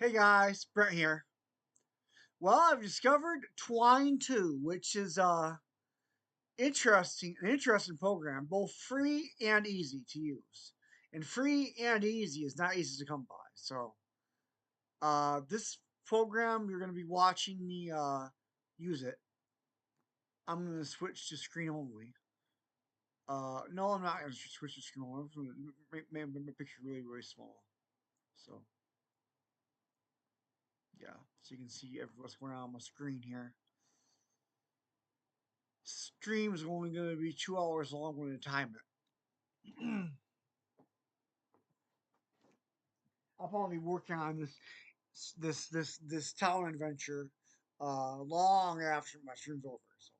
Hey guys, Brent here. Well, I've discovered Twine 2, which is an interesting program, both free and easy to use. And free and easy is not easy to come by. So, this program you're going to be watching me use it. I'm going to switch to screen only. No, I'm not going to switch to screen only. I'm going to make my picture really, really small. So, yeah, so you can see what's going on my screen here. Stream is only going to be 2 hours long when I time it. I'll probably be working on this town adventure long after my stream's over. So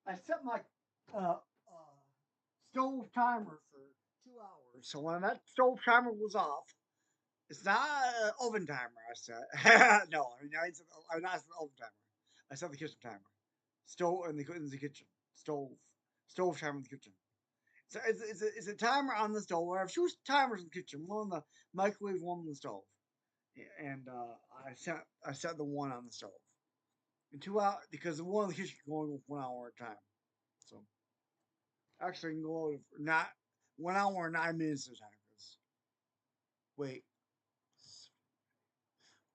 I set my stove timer for 2 hours. So when that stove timer was off, it's not an oven timer. I set no, I mean I not an oven timer. I set the kitchen timer. Stove in the kitchen. Stove timer in the kitchen. So it's a timer on the stove. I have two timers in the kitchen, one on the microwave, one on the stove. And I set the one on the stove. In 2 hours because the one in the kitchen can only go 1 hour at a time. So actually, I can go not 1 hour and 9 minutes at a time. Wait,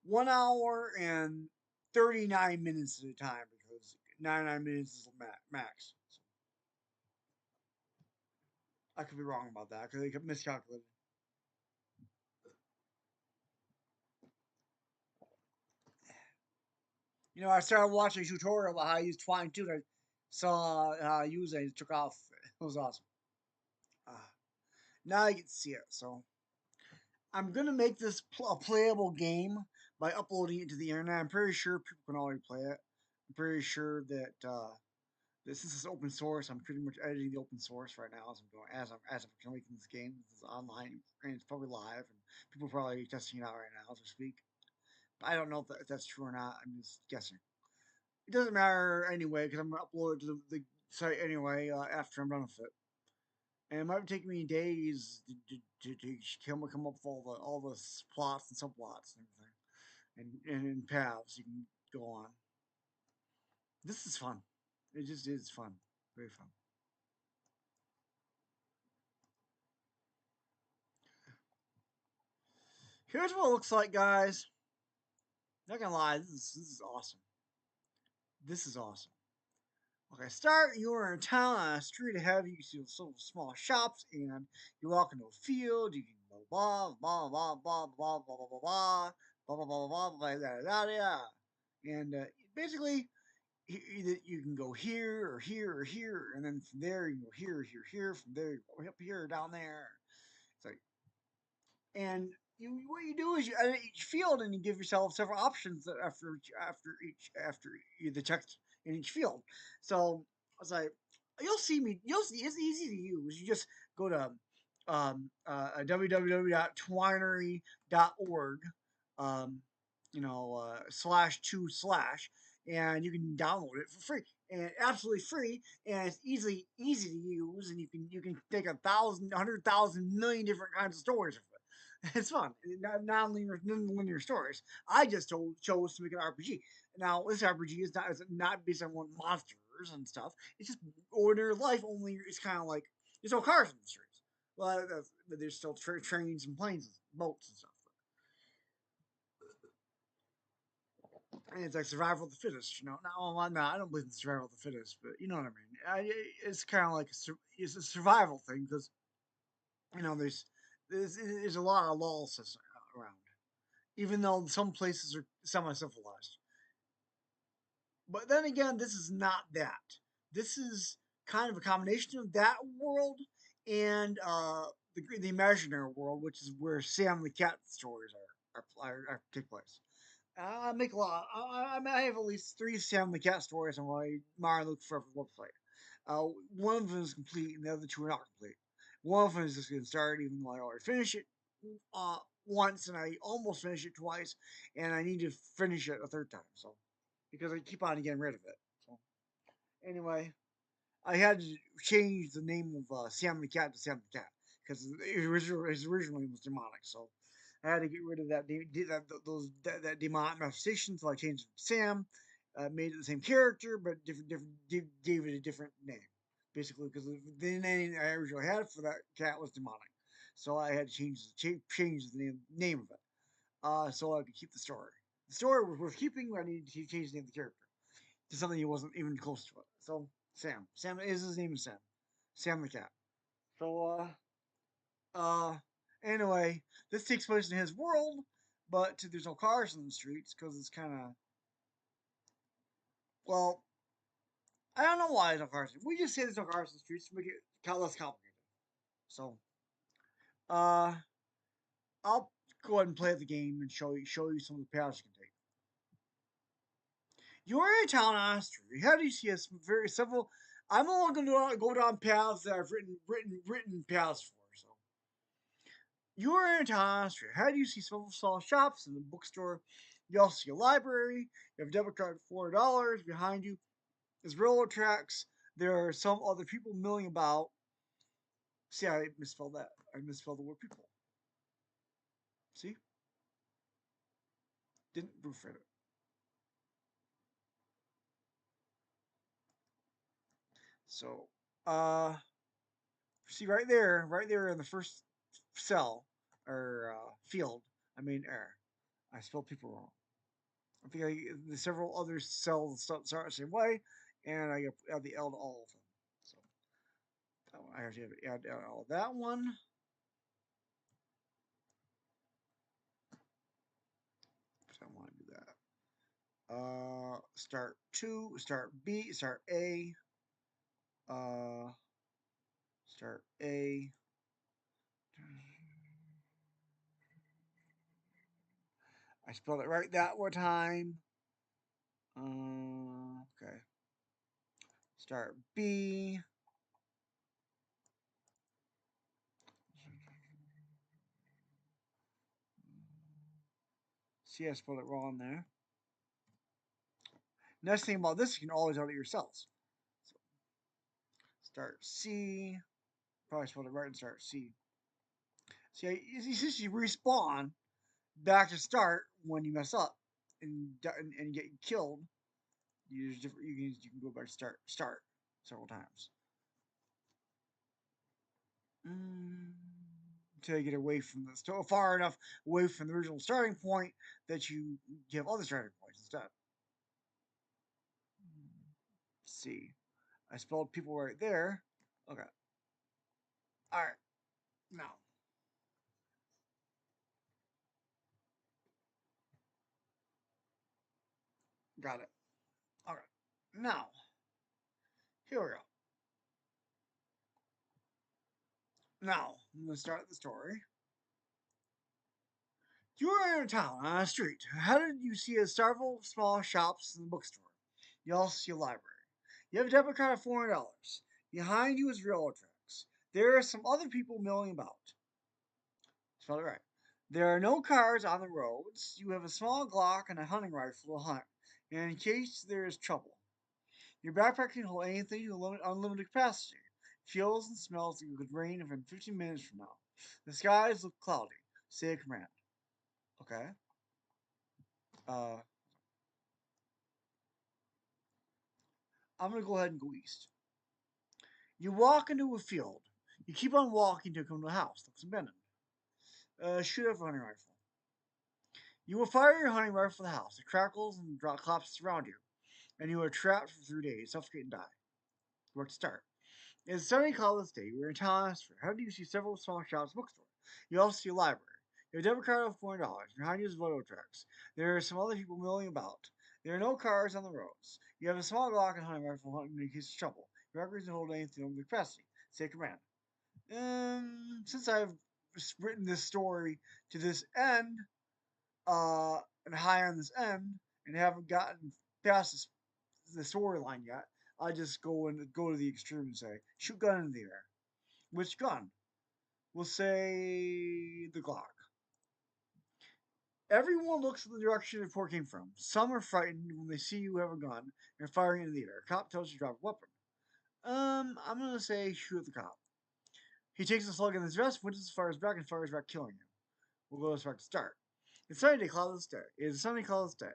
1 hour and 39 minutes at a time because 99 minutes is max. So I could be wrong about that because they could miscalculate. I started watching a tutorial about how to use Twine 2. I saw how I use it. It took off. It was awesome. Uh, Now I can see it. So I'm gonna make this a playable game by uploading it to the internet. I'm pretty sure people can already play it. I'm pretty sure that this is open source. I'm pretty much editing the open source right now as I'm making this game. This is online and it's probably live, and people are probably testing it out right now as we speak. But I don't know if that's true or not. I'm just guessing. It doesn't matter anyway because I'm gonna upload it to the site anyway after I'm done with it. And it might take me days to come up with all the plots and subplots and everything, and paths you can go on. This is fun. It just is fun, very fun. Here's what it looks like, guys. Not gonna lie, this is awesome. This is awesome. Okay, start. You are in town on a street ahead. You can see some small shops, and you walk into a field. You can blah blah blah blah blah blah blah blah blah blah blah blah blah blah blah blah. And basically, you can go here or here or here, and then from there you can go here, here, here. From there, you go up here, down there. It's like, and what you do is you edit each field, and you give yourself several options after the text in each field. So I was like, you'll see it's easy to use. You just go to www.twinery.org, /2/ and you can download it for free and absolutely free, and it's easy to use, and you can take 1,000, 100,000 million different kinds of stories of it. It's fun. Non-linear stories. I just chose to make an RPG. Now, this RPG is not based on one monsters and stuff. It's just ordinary life. Only it's kind of like there's no cars in the streets. Well, but there's still trains and planes, and boats and stuff. And it's like survival of the fittest. No, I don't believe in survival of the fittest, but you know what I mean. It's kind of like it's a survival thing because there's a lot of laws around, even though some places are semi-civilized. But then again, this is not that. This is kind of a combination of that world and the imaginary world, which is where Sam the Cat stories are take place. I make a lot. I have at least 3 Sam the Cat stories on my Mario Luke Forever website. One of them is complete, and the other two are not complete. One of them is just getting started, even though I already finished it once, and I almost finished it twice, and I need to finish it a third time. So because I keep on getting rid of it. So anyway, I had to change the name of Sam the Cat to Sam the Cat because his original name was demonic. So I had to get rid of that demonic manifestation. So I changed it to Sam, made it the same character but gave it a different name, basically because the name I originally had for that cat was demonic. So I had to change the name of it, so I could keep the story. The story was worth keeping. But I needed to change the name of the character to something he wasn't even close to it. So Sam is his name is Sam, Sam the cat. So uh, anyway, this takes place in his world, but there's no cars in the streets because it's kind of well, I don't know why there's no cars. We just say there's no cars in the streets to make it less complicated. So uh, I'll go ahead and play the game and show you some of the paths you can take. You're in a town on a street. How do you see us very several? I'm only going to go down paths that I've written paths for. So you're in a town on a street. How do you see several small shops and a bookstore? You also see a library. You have a debit card for $4 behind you. There's railroad tracks. There are some other people milling about. See, I misspelled that. I misspelled the word people. See, didn't proofread it. So, see right there in the first cell or field, I mean error. I spelled people wrong. I think the several other cells start the same way, and I add the L to all of them. So I have to add all of that one. I don't want to do that. Start two, start B, start A, uh, start A. I spelled it right that one time. Okay. Start B. See, I spelled it wrong there. Next thing about this, you can always edit your cells. So start C. Probably spelled it right and start C. See, you respawn back to start when you mess up and get killed. You can go back to start several times. Until you get away from this, so far enough away from the original starting point that you have other starting points instead. See, I spelled people right there. Okay. All right. Now, got it. All right. Now, here we go. Now, I'm going to start the story. You are in a town on a street. How did you see several small shops and a bookstore? You also see a library. You have a debit card of $400. Behind you is railroad tracks. There are some other people milling about. Spell it right. There are no cars on the roads. You have a small Glock and a hunting rifle to hunt, and in case there is trouble. Your backpack can hold anything to unlimited capacity. Feels and smells like it could rain within 15 minutes from now. The skies look cloudy. Say a command. Okay. Uh, I'm gonna go ahead and go east. You walk into a field. You keep on walking to come to a house. Looks abandoned. Shoot off a hunting rifle. You will fire your hunting rifle at the house. It crackles and collapses around you, and you are trapped for 3 days. Suffocate and die. Where to start? It's sunny college day. We're in town. How do you see several small shops, bookstore? You also see a library. You have a debit card of $400. Behind you is photo tracks. There are some other people milling about. There are no cars on the roads. You have a small Glock and hunting rifle hunting in case of trouble. Your records don't hold anything over the capacity. Say command. Since I've written this story to this end, and high on this end, and haven't gotten past the storyline yet, I just go to the extreme and say, shoot gun in the air. Which gun? We'll say the Glock. Everyone looks in the direction the report came from. Some are frightened when they see you have a gun and firing into the air. A cop tells you to drop a weapon. I'm gonna say shoot at the cop. He takes a slug in his vest, winches, fires back, and fires back, killing you. We'll go back to start. It's sunny day, cloudless day. It is a sunny, cloudless day.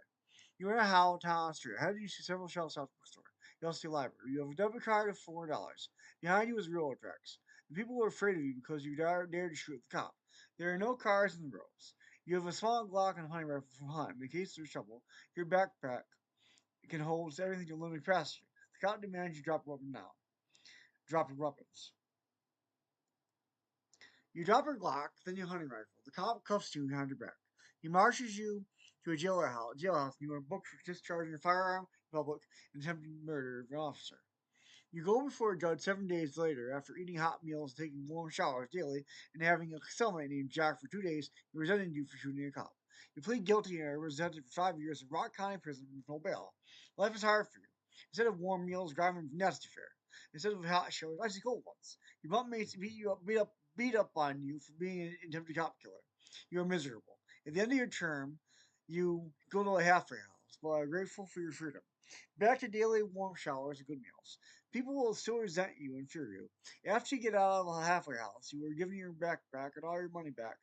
You're in a town street. Ahead of you see several shelves out bookstore. You also see a library. You have a debit card of $400. Behind you is railroad tracks. The people were afraid of you because you dared to shoot at the cop. There are no cars in the roads. You have a small Glock and a hunting rifle for hunt. In case there's trouble, your backpack can hold everything to limit capacity. The cop demands you drop your weapon now. Drop your weapons. You drop your Glock, then your hunting rifle. The cop cuffs you behind your back. He marches you to a jailhouse. You are booked for discharging a firearm in public and attempting murder of an officer. You go before a judge 7 days later after eating hot meals, taking warm showers daily, and having a cellmate named Jack for 2 days who resented you for shooting a cop. You plead guilty and are sentenced for 5 years in Rock County Prison with no bail. Life is hard for you. Instead of warm meals, driving from nasty fare. Instead of hot showers, icy cold ones. Your bunkmates beat up on you for being an attempted cop killer. You are miserable. At the end of your term, you go to a halfway house, but are grateful for your freedom. Back to daily warm showers and good meals. People will still resent you and fear you. After you get out of a halfway house, you are given your backpack and all your money back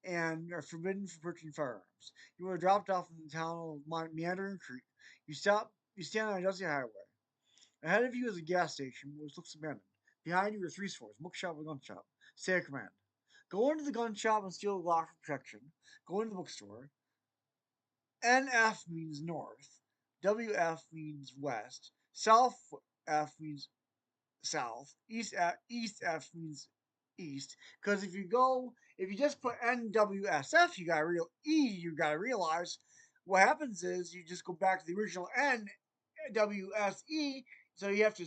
and are forbidden from purchasing firearms. You are dropped off in the town of Meandering Creek. You stand on a dusty highway. Ahead of you is a gas station which looks abandoned. Behind you are three stores, bookshop and gun shop. Say a command. Go into the gun shop and steal a Glock for protection. Go into the bookstore. NF means north. WF means west. South F means south. East F means east. Because if you just put NWSF, you gotta realize what happens is you just go back to the original NWSE, so you have to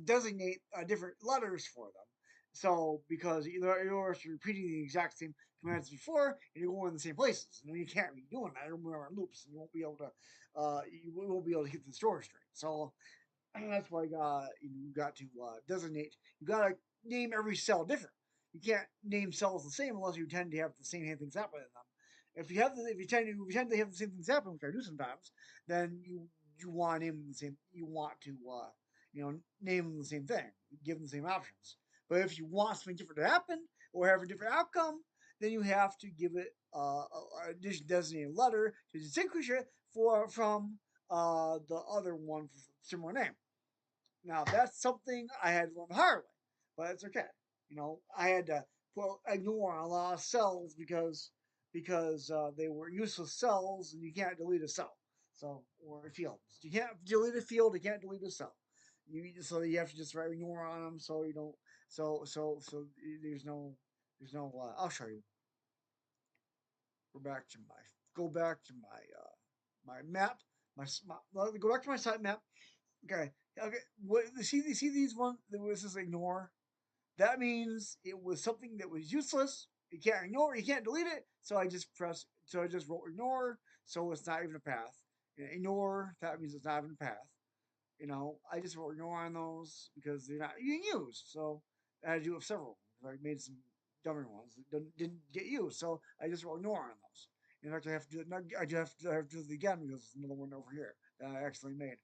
designate different letters for them. So because you're repeating the exact same commands before, and you're going in the same places, and you can't be doing that. You're moving around loops, and you won't be able to keep the story straight. So that's why you got to designate. You got to name every cell different. You can't name cells the same unless you tend to have the same things happen in them. If you tend to have the same things happen, which I do sometimes, then you want to name them the same. You want to name them the same thing, give them the same options. But if you want something different to happen or have a different outcome, then you have to give it a designated letter to distinguish it from the other one with similar name. Now that's something I had to learn the hard way, but it's okay. I had to ignore a lot of cells because they were useless cells, and you can't delete a cell. So or fields, you can't delete a field. You can't delete a cell. You have to just write ignore on them, so you don't. There's no. I'll show you. Go back to my map. Go back to my site map. Okay. Okay. What see these ones that was just ignore? That means it was something that was useless. You can't ignore. You can't delete it. So I just wrote ignore. So it's not even a path. Ignore. That means it's not even a path. I just wrote ignore on those because they're not being used. So I had to do it with several. I made some dumber ones that didn't get used. So I just wrote ignore on those. In fact, I have to do it. I have to do it again because there's another one over here that I actually made.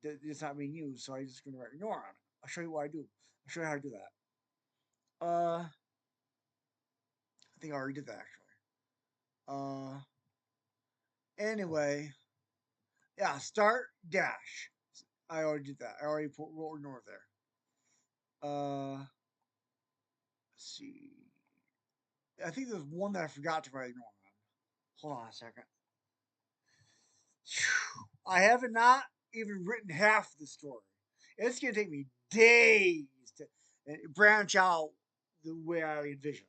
It's not being used, so I'm just going to write ignore on it. I'll show you what I do. I'll show you how to do that. I think I already did that actually. Uh, anyway, yeah, start dash. I already did that. I already put roll ignore there. Let's see. I think there's one that I forgot to write ignore on. Hold on a second. I have not even written half the story. It's gonna take me days to branch out the way I envision.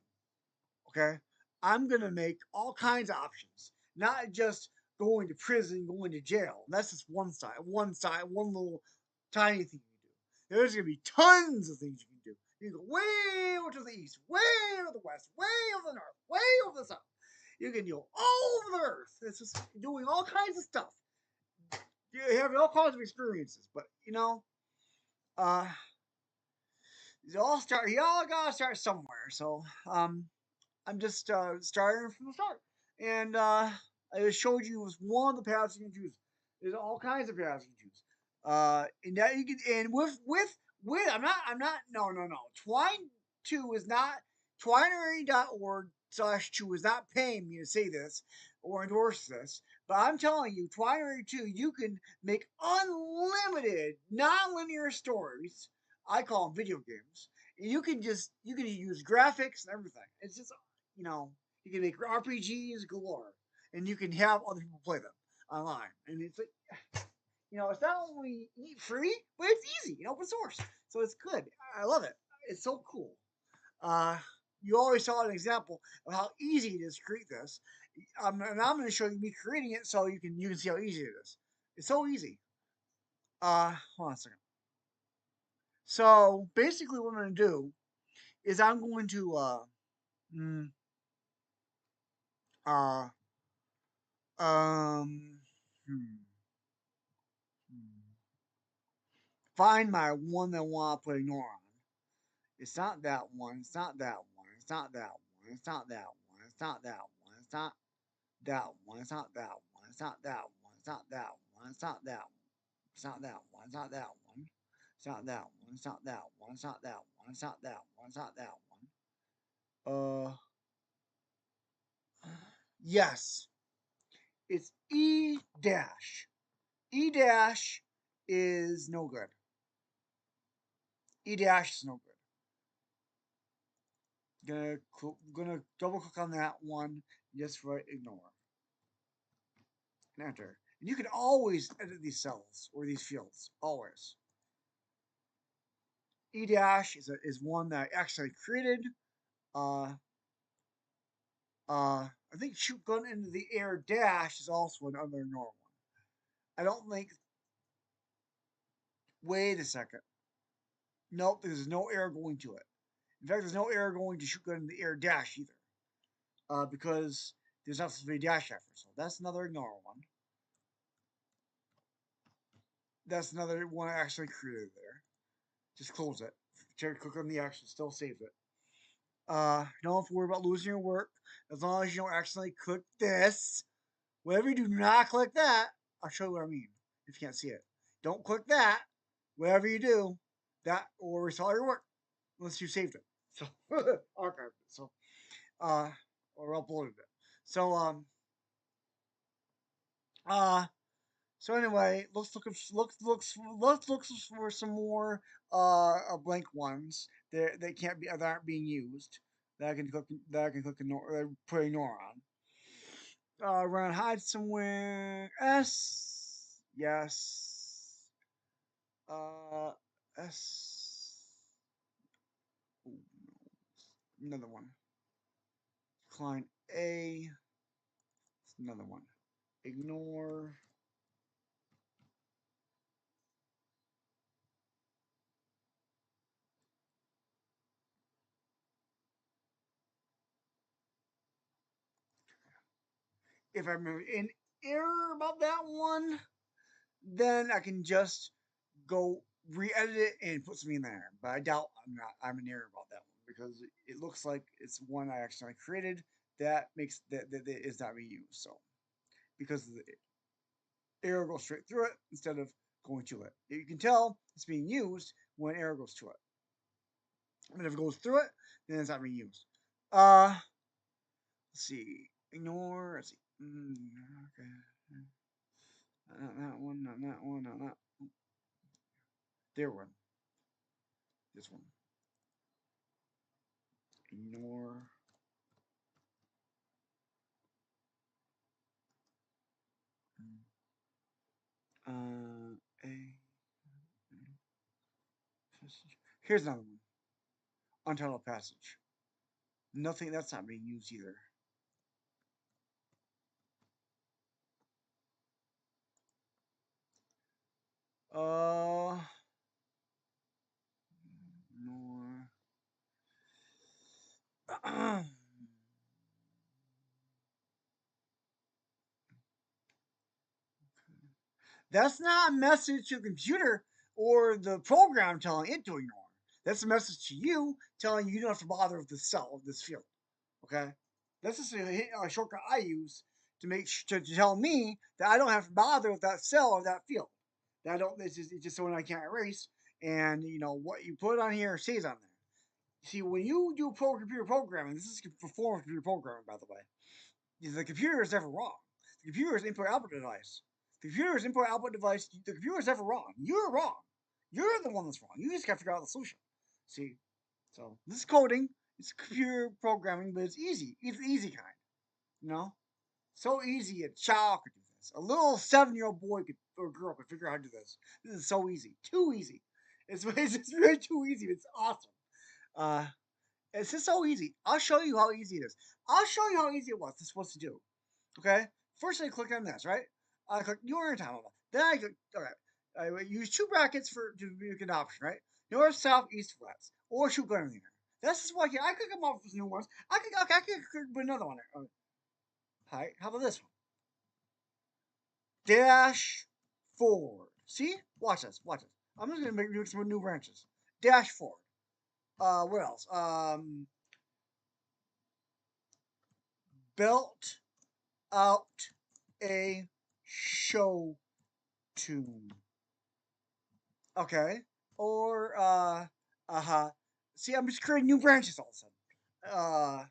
Okay, I'm gonna make all kinds of options, not just going to prison, going to jail. That's just one little tiny thing you do. There's gonna be tons of things you can do. You can go way over to the east, way over the west, way over the north, way over the south. You can go all over the earth. It's just doing all kinds of stuff. You have all kinds of experiences, but uh, you all gotta start somewhere. So, I'm just starting from the start. And I just showed you was one of the paths you can choose. There's all kinds of paths you can choose. And that you can and with I'm not no. Twine2 is not twinery.org/2 is not paying me to say this or endorse this. But I'm telling you, Twinery2, you can make unlimited non-linear stories. I call them video games. You can use graphics and everything. It's just you can make RPGs galore, and you can have other people play them online. And it's like, it's not only free, but it's easy and open source, so it's good. I love it. It's so cool. Uh, you always saw an example of how easy it is to create this, and I'm going to show you me creating it so you can see how easy it is. It's so easy. Hold on a second. So basically, what I'm going to do is I'm going to mm, uh um hmm, hmm. find my one that I want to put ignore on. It's not that one. It's not that one. It's not that one. It's not that one. It's not that one. It's not that one. It's not that one. It's not that one. It's not that one. It's not that one. It's not that one. It's not that one. It's not that one. It's not that one. It's not that one. It's not that one. It's not that one. Yes. It's E dash. E dash is no good. E dash is no good. Gonna double click on that one. Just write ignore and enter. And you can always edit these cells or these fields. Always. E dash is one that I actually created. Uh, I think shoot gun into the air dash is also another normal one. I don't think. Wait a second. Nope, there's no air going to it. In fact, there's no air going to shoot gun in the air dash either. Because there's not supposed to be a dash after. So that's another ignore one. That's another one I actually created there. Just close it. Click on the action, still saves it. Don't have to worry about losing your work as long as you don't accidentally click this. Whatever you do, not click that. I'll show you what I mean if you can't see it. Don't click that. Whatever you do, that will restore your work unless you saved it. So archived it. So or uploaded it. So uh so anyway, let's look for some more blank ones that can't be that aren't being used that I can click ignore put ignore on. Run hide somewhere. S yes. Uh S. Ooh, another one. Decline A. Another one. Ignore. If I'm in error about that one, then I can just go re-edit it and put something in there. But I doubt I'm in error about that one because it looks like it's one I accidentally created that makes that is not being used. So because the arrow goes straight through it instead of going to it. You can tell it's being used when arrow goes to it. And if it goes through it, then it's not being used. Uh Let's see. Ignore. Let's see. Okay. Not that one. Not that one. Not that. There one. This one. Ignore. A. Here's another one. Untitled passage. Nothing. That's not being used either. More. That's not a message to the computer or the program telling it to ignore. That's a message to you telling you don't have to bother with the cell of this field. Okay, that's just a shortcut I use to to tell me that I don't have to bother with that cell or that field. That I don't. It's just something I can't erase. And what you put on here stays on there. See, when you do computer programming, this is for computer programming, by the way. The computer is never wrong. The computer is input output device. The computer is input output device. The computer is never wrong. You're wrong. You're the one that's wrong. You just got to figure out the solution. See, so this is coding. It's computer programming, but it's easy. It's the easy kind. You know, so easy. A child could do this. A little 7-year-old boy or girl could figure out how to do this. This is so easy. Too easy. It's really too easy. It's awesome. Uh, it's just so easy. I'll show you how easy it is. I'll show you how easy it was. This is supposed to do. Okay. First, I click on this, right? I click your time. Then I click. Okay. I use two brackets to make an option, right? North, south, east, west, or shoot gun leader. This is what I could come up with new ones. I could put another one there. Hi. How about this one? Dash forward. See? Watch this. Watch this. I'm just gonna make some new branches. Dash forward. What else? Belt out a show tune. Okay. Or see, I'm just creating new branches all of a sudden.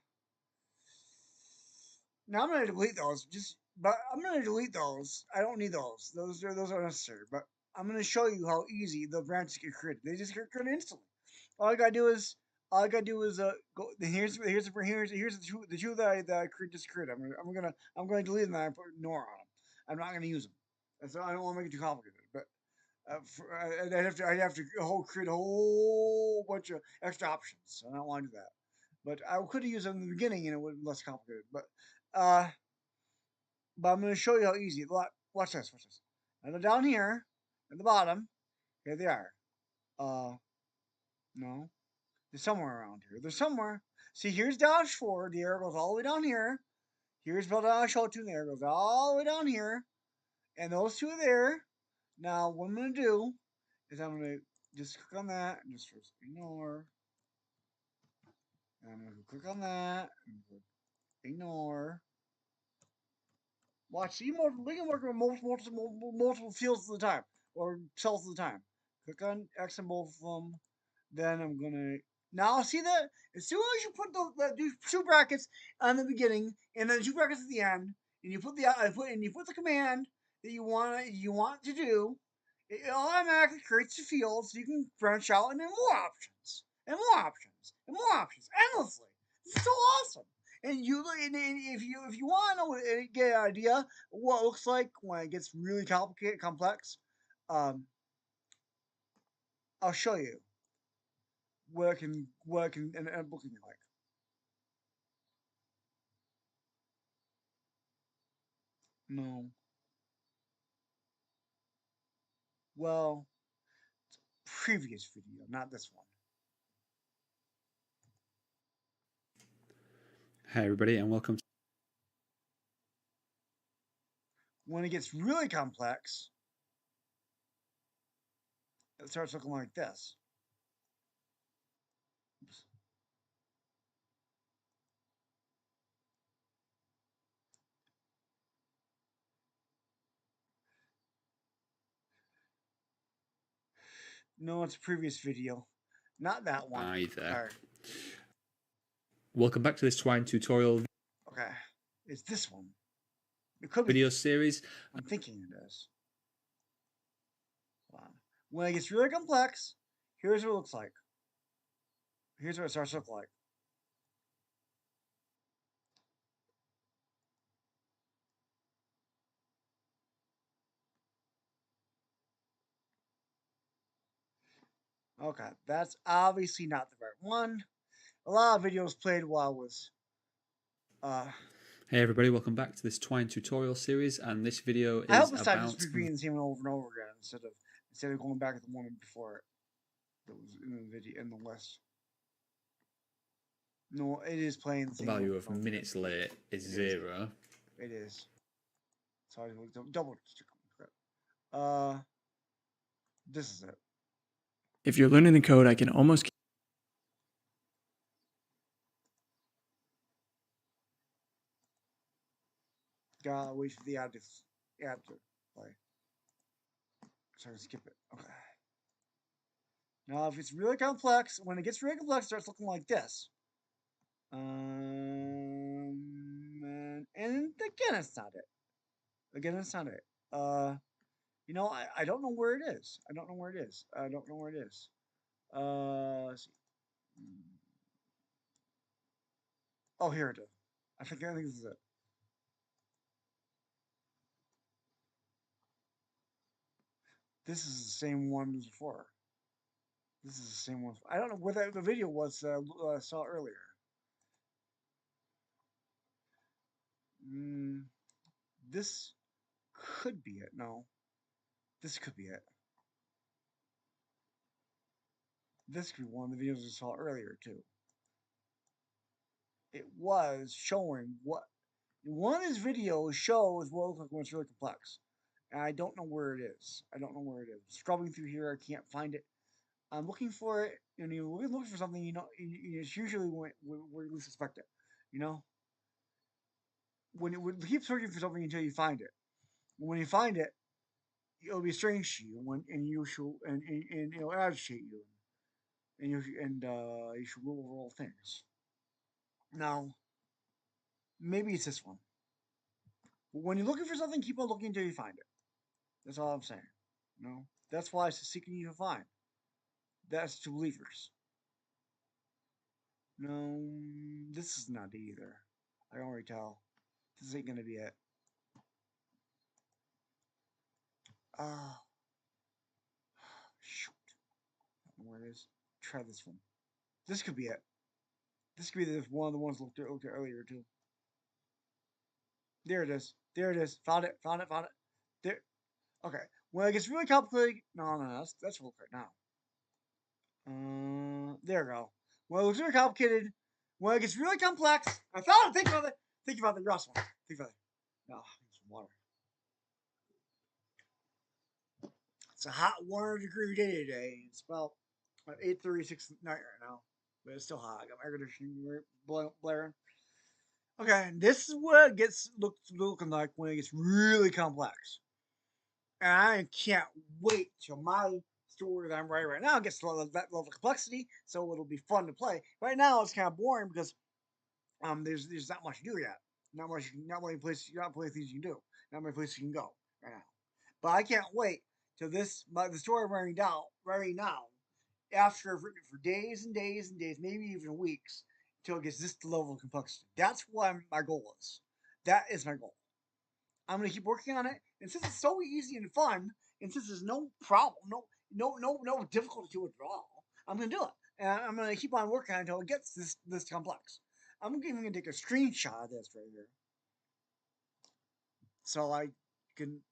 Now I'm gonna delete those. But I'm gonna delete those. I don't need those. Those are necessary. But I'm gonna show you how easy the branches get created. They just get created instantly. All I gotta do is go. Here's the two that I just created. I'm gonna delete them and I put ignore on them. I'm not gonna use them. So I don't want to make it too complicated. But I'd have to create a whole bunch of extra options. So I don't want to do that. But I could have used them in the beginning and it would be less complicated. Uh, but I'm going to show you how easy. Watch this. Watch this. And they're down here at the bottom. Here they are. No, they're somewhere around here. They're somewhere. See, here's dash forward. The arrow goes all the way down here. Here's build dash show two. The arrow goes all the way down here. And those two are there. Now, what I'm going to do is I'm going to just click on that and just ignore. And I'm going to click on that and ignore. Watch, we can work with multiple fields at a time or cells at a time. Click on X on both of them. Then I'm gonna now see that as soon as you put the two brackets on the beginning and then two brackets at the end, and you put the command that you want to do, it automatically creates the field so you can branch out and then more options and more options and more options endlessly. This is so awesome. And if you want to know get an idea what it looks like when it gets really complicated, complex, um, I'll show you what it can end up looking like. No, well, previous video, not this one. Hi, everybody, and welcome. When it gets really complex, it starts looking like this. Oops. No, it's a previous video, not that one. Hi All there. right. Welcome back to this Twine tutorial. Okay, it's this one. It could be. Video series. I'm thinking it is. Hold on. When it gets really complex, here's what it looks like. Here's what it starts to look like. Okay, that's obviously not the right one. A lot of videos played while I was uh Hey everybody, welcome back to this Twine tutorial series, and this video I hope is it's not just about repeating the same one over and over again instead of going back to the one before it that was in the video in the list. No, it is playing the the same over value and of over again. minutes late is It is. 0. It is. Sorry, double check. Uh, this is it. If you're learning the code, I can almost. Gotta wait for the ad to play. So I can skip it. Okay. Now, if it's really complex, when it gets really complex, it starts looking like this. And again, it's not it. Again, it's not it. I don't know where it is. I don't know where it is. I don't know where it is. Let's see. Oh, here it is. I think this is it. This is the same one as before. This is the same one. I don't know what the video was I saw earlier. Mm, this could be it. No, this could be it. This could be one of the videos I saw earlier too. It was showing what one of his videos shows what it looks like when it's really complex. And I don't know where it is. I don't know where it is. Scrubbing through here, I can't find it. I'm looking for it, and you look for something, it's usually where you least suspect it. You know, when you keep searching for something until you find it. When you find it, it'll be strange to you, and you should and it'll agitate you, you should rule over all things. Now, maybe it's this one. But when you're looking for something, keep on looking until you find it. That's all I'm saying. That's why it's seeking you to find. That's to believers. No, this is not either. I can already tell. This ain't gonna be it. Ah, shoot. I don't know where it is. Try this one. This could be it. This could be one of the ones looked at earlier too. There it is. There it is. Found it. Found it. Found it. There. Okay. When it gets really complicated, no, that's real quick now. There we go. When it gets really complicated, when it gets really complex, I found it. Think about it. Think about the Ross one. Think about it. No, some water. It's a hot 100-degree day today. It's about 8:36 at night right now, but it's still hot. I got my air conditioning blaring. Okay, this is what it gets looking like when it gets really complex. And I can't wait till my story that I'm writing right now gets to that level of complexity, so it'll be fun to play. Right now, it's kind of boring because there's not much to do yet. Not many places, not many things you can do. Not many places you can go right now. But I can't wait till the story I'm writing down right now. After I've written it for days and days and days, maybe even weeks, until it gets this level of complexity. That's what my goal is. That is my goal. I'm gonna keep working on it, and since it's so easy and fun, and since there's no problem, no difficulty to it at all, I'm gonna do it, and I'm gonna keep on working on it until it gets this complex. I'm even gonna take a screenshot of this right here, so I can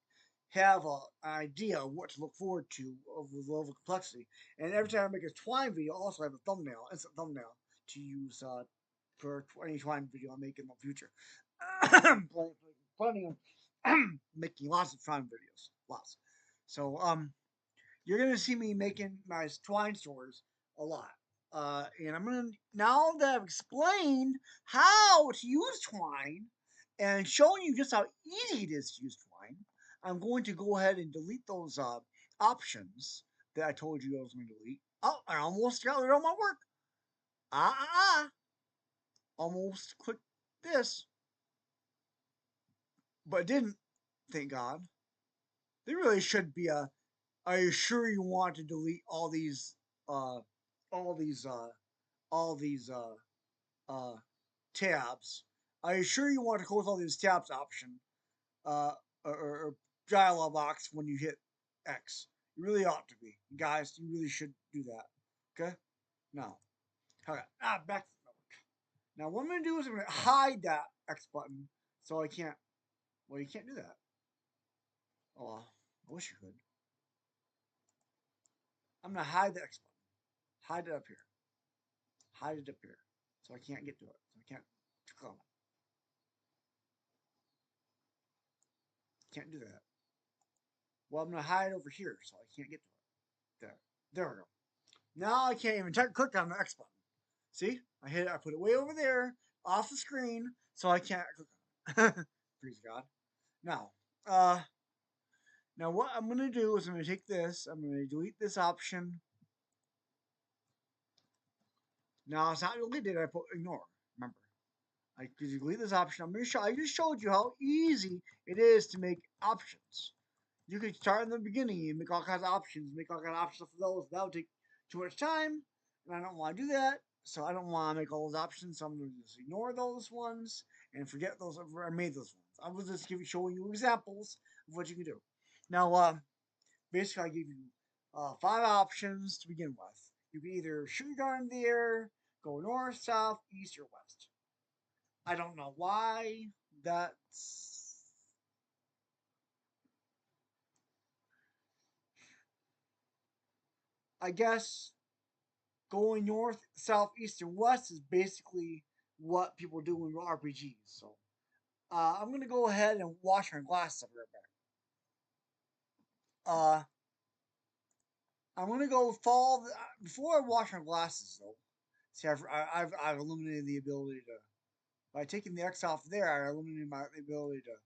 have an idea of what to look forward to of the level of complexity. And every time I make a Twine video, I also have a thumbnail, instant thumbnail to use for any Twine video I make in the future. Planning on making lots of Twine videos, lots. So you're gonna see me making my Twine stories a lot. And I'm gonna now that I've explained how to use Twine and showing you just how easy it is to use Twine, I'm going to go ahead and delete those options that I told you I was going to delete. Oh, I almost got rid of my work. Almost clicked this. but it didn't. Thank God. There really should be a. Are you sure you want to delete all these, uh, all these, uh, all these, tabs? Are you sure you want to close all these tabs option, uh, or dialog box when you hit X? You really ought to be, guys. You really should do that. Okay. Now, okay. Back to the network. Now, what I'm gonna do is I'm gonna hide that X button so I can't. Well, you can't do that. Oh, I wish you could. I'm gonna hide the X button. Hide it up here. Hide it up here. So I can't get to it. So I can't click on it. Can't do that. Well, I'm gonna hide it over here so I can't get to it. There. There we go. Now I can't even click on the X button. See? I hit it, I put it way over there, off the screen, so I can't click on it. Praise God. Now, now what I'm gonna do is I'm gonna take this, I'm gonna delete this option. Now it's not deleted, I put ignore. Remember. I delete this option. I'm gonna show I just showed you how easy it is to make options. You can start in the beginning and make all kinds of options, make all kinds of options for those. That would take too much time, and I don't want to do that. So I don't want to make all those options. So I'm going to just ignore those ones and forget those. I made those ones. I was just showing you examples of what you can do. Now, basically, I give you 5 options to begin with. You can either shoot your gun in the air, go north, south, east, or west. I don't know why that's. I guess going north, south, east, and west is basically what people do in RPGs. So I'm gonna go ahead and wash my glasses up right back. I'm gonna go follow before I wash my glasses though. See, I've eliminated the ability to by taking the X off there. I eliminated the ability to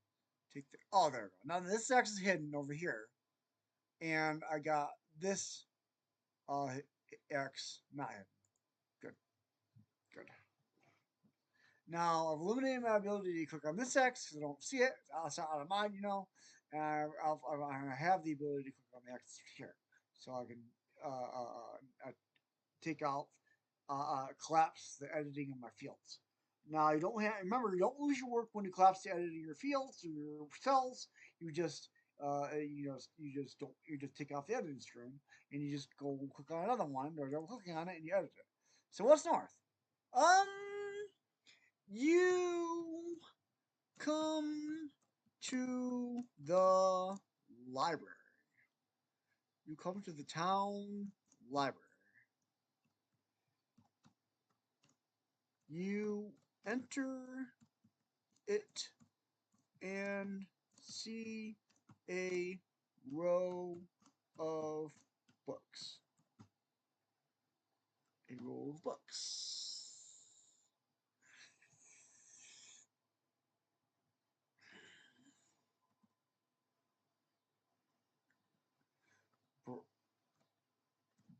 take the. Oh, there we go. Now this X is hidden over here, and I got this X not hidden. Good, good. Now I've eliminated my ability to click on this X because I don't see it. It's out of mind, you know. And I have the ability to click on the X here, so I can take out, collapse the editing of my fields. Now you don't have. Remember, you don't lose your work when you collapse the editing of your fields or your cells. You just you just take off the editing string and you just go click on another one or double clicking on it and you edit it. So what's north? Um, you come to the library. You come to the town library. You enter it and see a row of books. A row of books.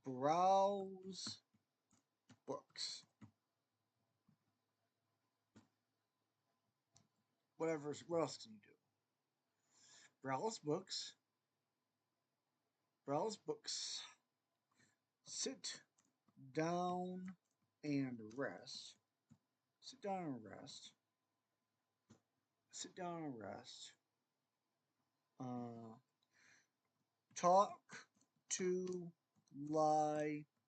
Browse books. Whatever. What else can you do? Browse books. Browse books. Sit down and rest. Sit down and rest. Sit down and rest. Talk to librarian.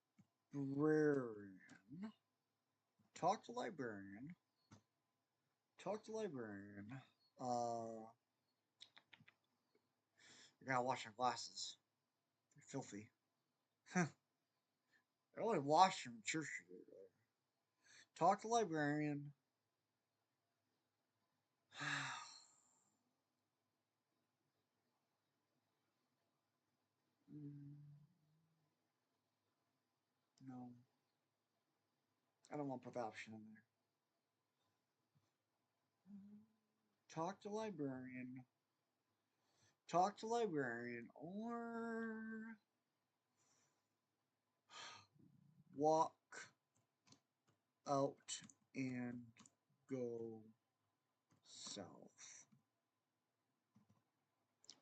Talk to librarian. Talk to librarian. I gotta wash my glasses. They're filthy. I only washed them in church today. Talk to librarian. No. I don't want to put the option in there. Talk to librarian. Talk to librarian or walk out and go south.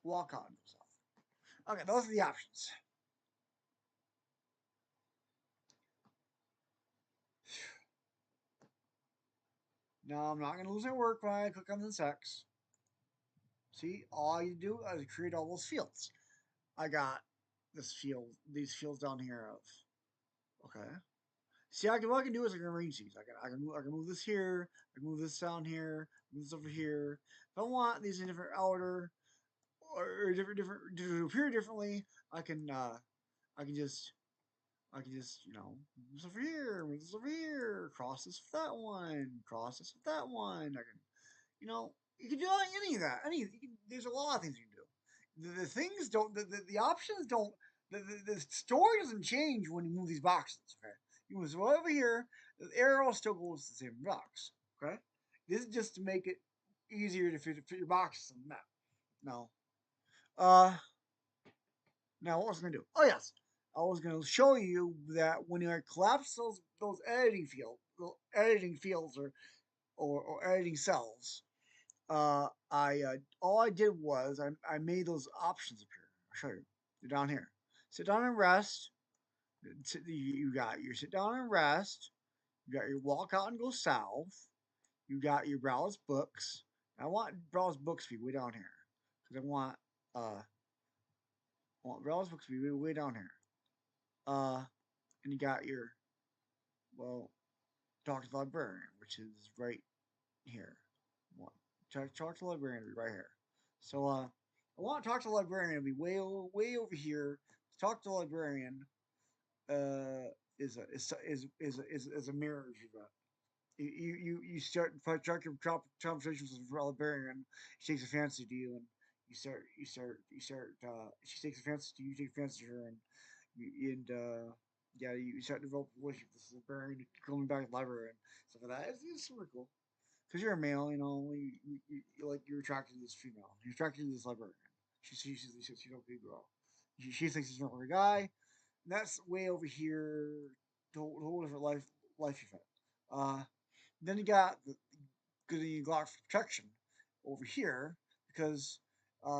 walk out and go south. Okay, those are the options. Now I'm not gonna lose my work when I click on this X. See, all you do is create all those fields. I got this field, these fields down here of okay. See, what I can do is I can arrange these. I can move this here. I can move this down here. Move this over here. If I want these in different order or different to appear differently, I can just move this over here, move this over here, cross this with that one, cross this with that one. I can you can do any of that. There's a lot of things you can do. The things don't. The options don't. The story doesn't change when you move these boxes. Okay, you move right over here. The arrow still goes to the same box. Okay, this is just to make it easier to fit your boxes on the map. Now, uh, now what was I gonna do? Oh yes, I was gonna show you that when you collapse those editing fields or editing cells, I all I did was I made those options appear. I'll show you. They're down here. Sit down and rest. You got your sit down and rest. You got your walk out and go south. You got your browse books. I want browse books to be way down here because I want browse books to be way down here. And you got your well talk to the librarian, which is right here. Talk to the librarian right here. So I want to talk to the librarian to be way over here. Talk to the librarian is a marriage event. You start your conversations with the librarian. She takes a fancy to you, and she takes a fancy to you. You take a fancy to her, and you start to develop a relationship with this librarian, coming back to the library and stuff like that. It's super cool because you're a male, you're attracted to this female. You're attracted to this librarian. She don't be a girl. She thinks he's not a guy. And that's way over here. The whole different life event. Uh, then you got the Glock protection over here because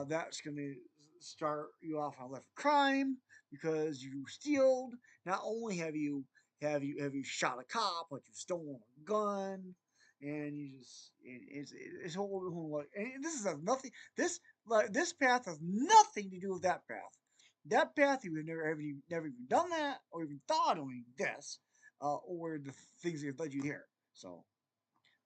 that's going to start you off on a left crime because you stealed. Not only have you shot a cop, but you've stolen a gun, and it's whole and this is nothing. This path has nothing to do with that path. That path you would never even done that or even thought of doing this, or the things that have led you here. So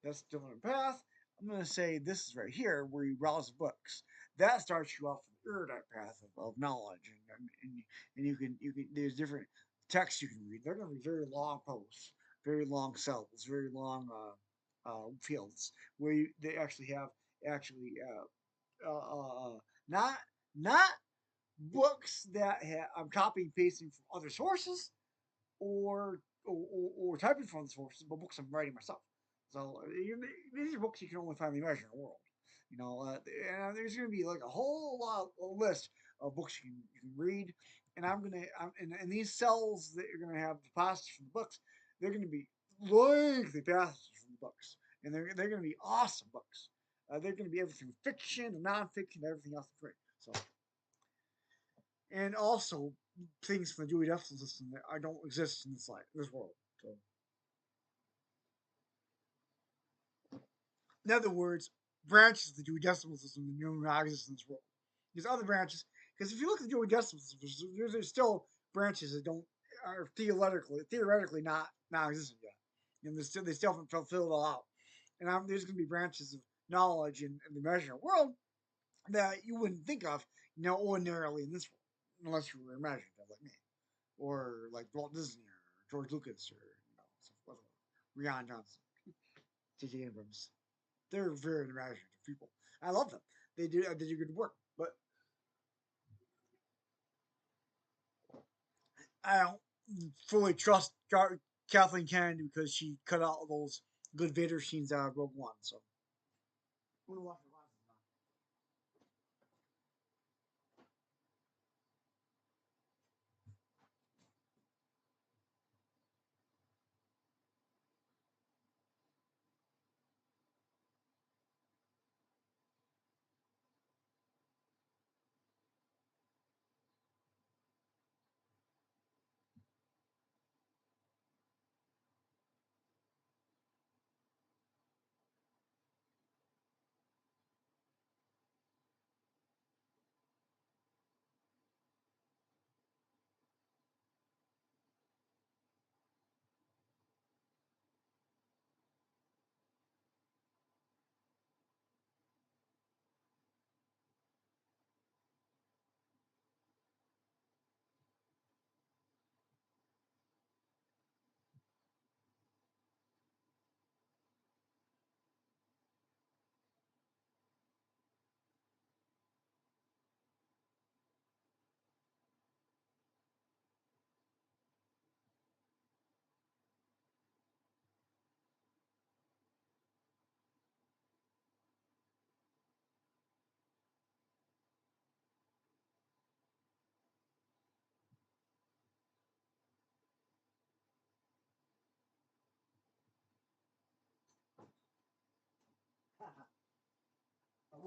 that's a different path. I'm going to say this is right here where you browse books. That starts you off the erudite path of knowledge, and you can there's different texts you can read. They're going to be very long posts, very long cells, very long fields where they actually have actually not not books that I'm copying and pasting from other sources or typing from the sources, but books I'm writing myself. So these are books you can only find in the imaginary world. And there's going to be like a whole list of books you can read, and and these cells that you're going to have the passages from the books, they're going to be lengthy passages from the books, and they're going to be awesome books. They're going to be everything fiction and nonfiction, and everything else for free. So, and also things from the Dewey Decimal System that I don't exist in this world. So, in other words, branches of the Dewey Decimal System that do not exist in this world. There's other branches because if you look at the Dewey Decimal System, there's still branches that don't are theoretically not existent yet, and they still haven't fulfilled it all out. And there's going to be branches of knowledge in the imaginary world that you wouldn't think of, ordinarily in this world, unless you were imaginative like me, or like Walt Disney or George Lucas or whatever, Rian Johnson, J.J. Abrams. They're very imaginative people. I love them. They do good work, but I don't fully trust Kathleen Kennedy because she cut out all those good Vader scenes out of Rogue One. So I'm gonna watch the glasses now.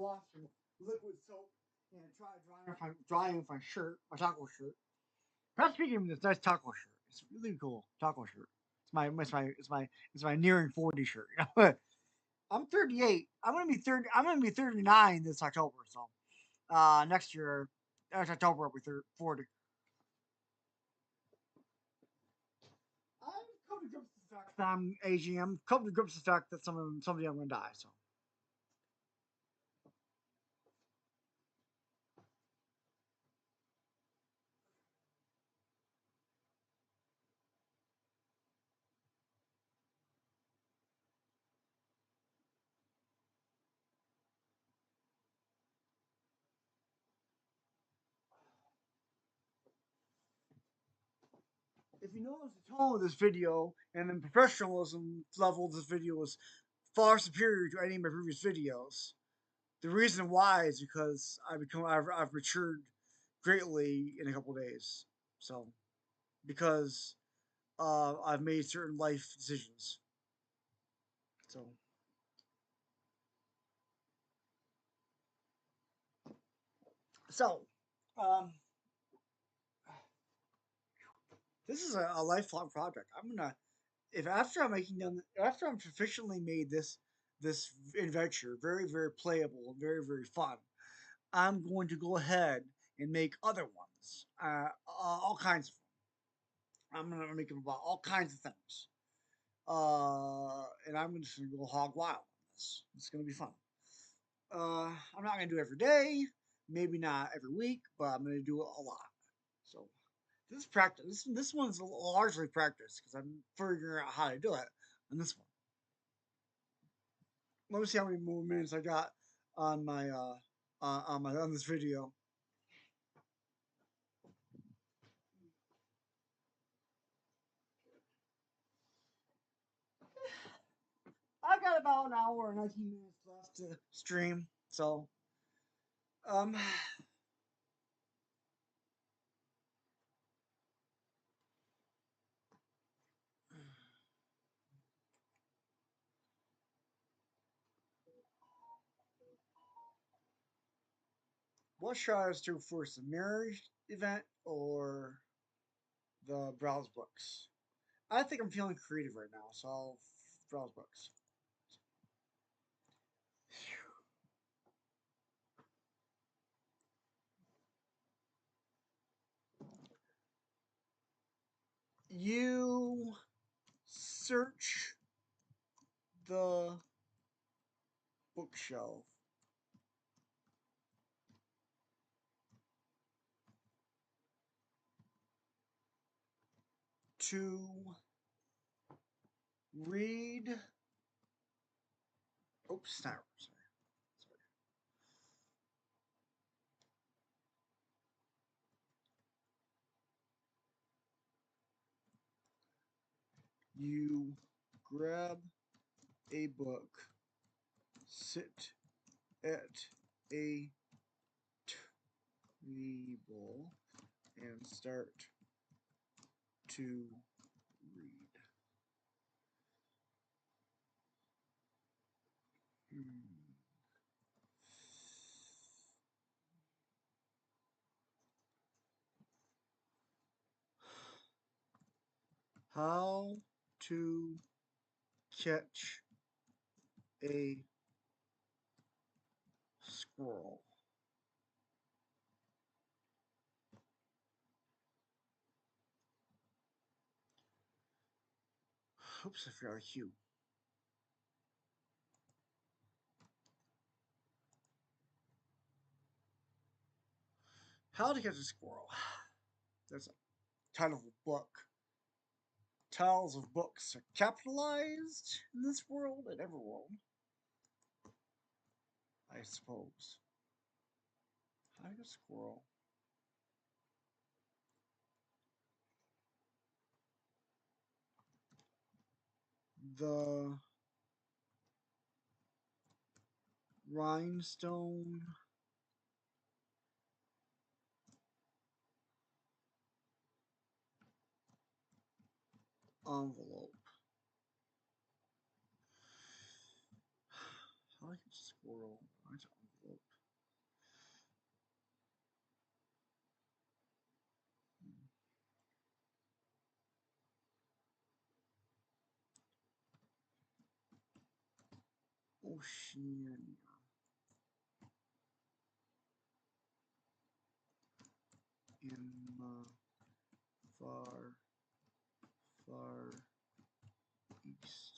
wash some liquid soap and try drying with my shirt, my taco shirt. Perhaps speaking of this nice taco shirt, it's really cool taco shirt. It's my nearing 40 shirt. You know? I'm 38. I'm gonna be 30. I'm gonna be 39 this October. So next year, next October, I'll be 40. I've come to grips with the fact that I'm aging. I'm come to grips with the fact that someday I'm gonna die. So if you notice the tone of this video and the professionalism level of this video is far superior to any of my previous videos. The reason why is because I've matured greatly in a couple of days. So because I've made certain life decisions. So so um, this is a lifelong project. I'm gonna if after I'm sufficiently made this adventure very playable and very fun. I'm going to go ahead and make other ones, all kinds of them. I'm gonna make them about all kinds of things, and I'm just gonna go hog wild on this. It's gonna be fun. I'm not gonna do it every day, maybe not every week, but I'm gonna do it a lot. So this is practice. This one's largely practice because I'm figuring out how to do it on this one. Let me see how many more minutes I got on my on this video. I got about an hour and 19 minutes left to stream, so um, what should I do first, the marriage event or the browse books? I think I'm feeling creative right now, so I'll browse books. You search the bookshelf to read. Oops, not sorry. You grab a book, sit at a table, and start to read. How to catch a squirrel. Oops, I forgot a cue. How to Catch a Squirrel. There's a title of a book. Titles of books are capitalized in this world and every world, I suppose. How to Catch a Squirrel. The Rhinestone Envelope. How to Catch a Squirrel. Envelope. Oceania. In the far, far east.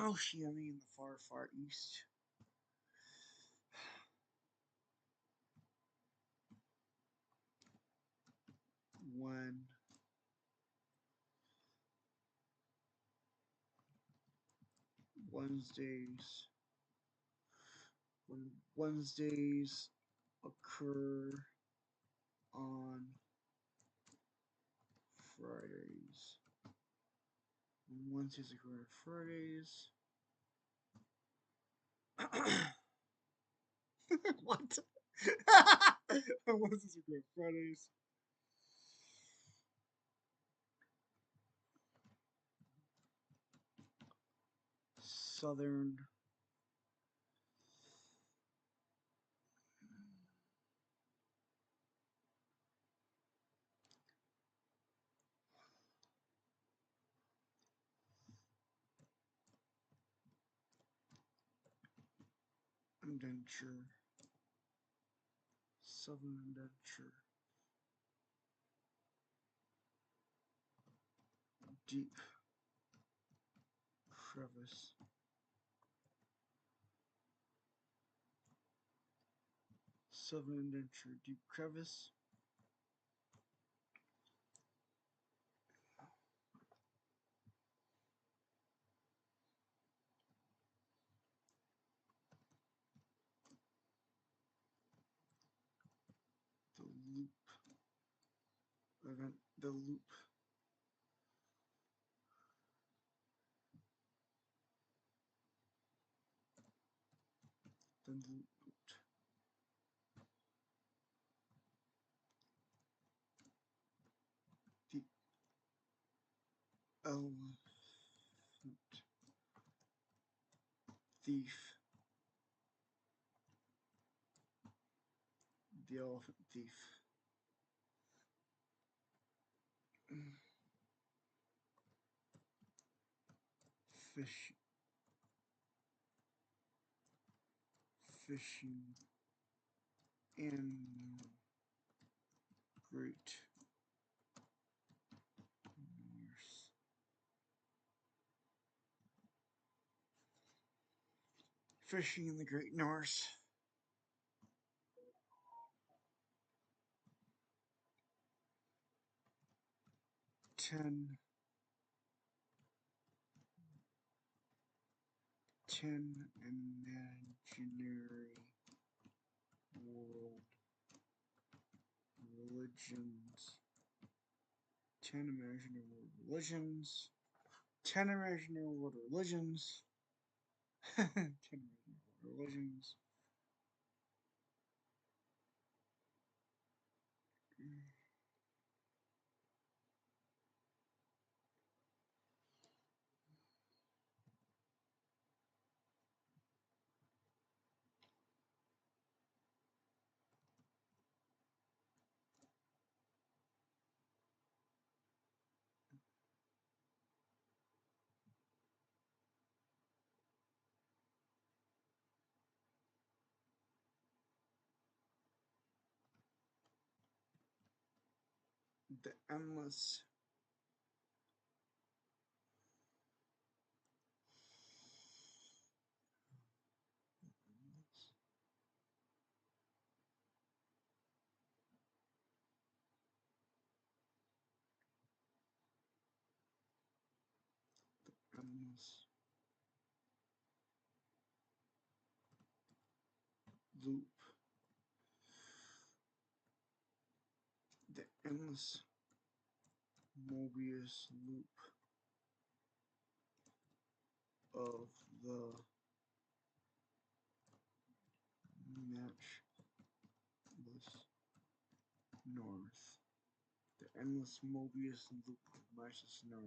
Oceania in the far, far east. When Wednesdays occur on Fridays. When Wednesdays occur on Fridays. What? Wednesdays occur on Fridays. Southern indenture. Southern indenture. Deep crevice. Southern indenture. Deep crevice. The loop. Event. The loop. The loop. The elephant thief. The elephant thief. Fish. Fishing in Great North. Fishing in the Great North. Ten imaginary world religions. 10 imaginary world religions. 10 imaginary world religions. 10 imaginary world religions. The endless endless loop. The endless Mobius loop of the matchless north. The endless Mobius loop of matchless north.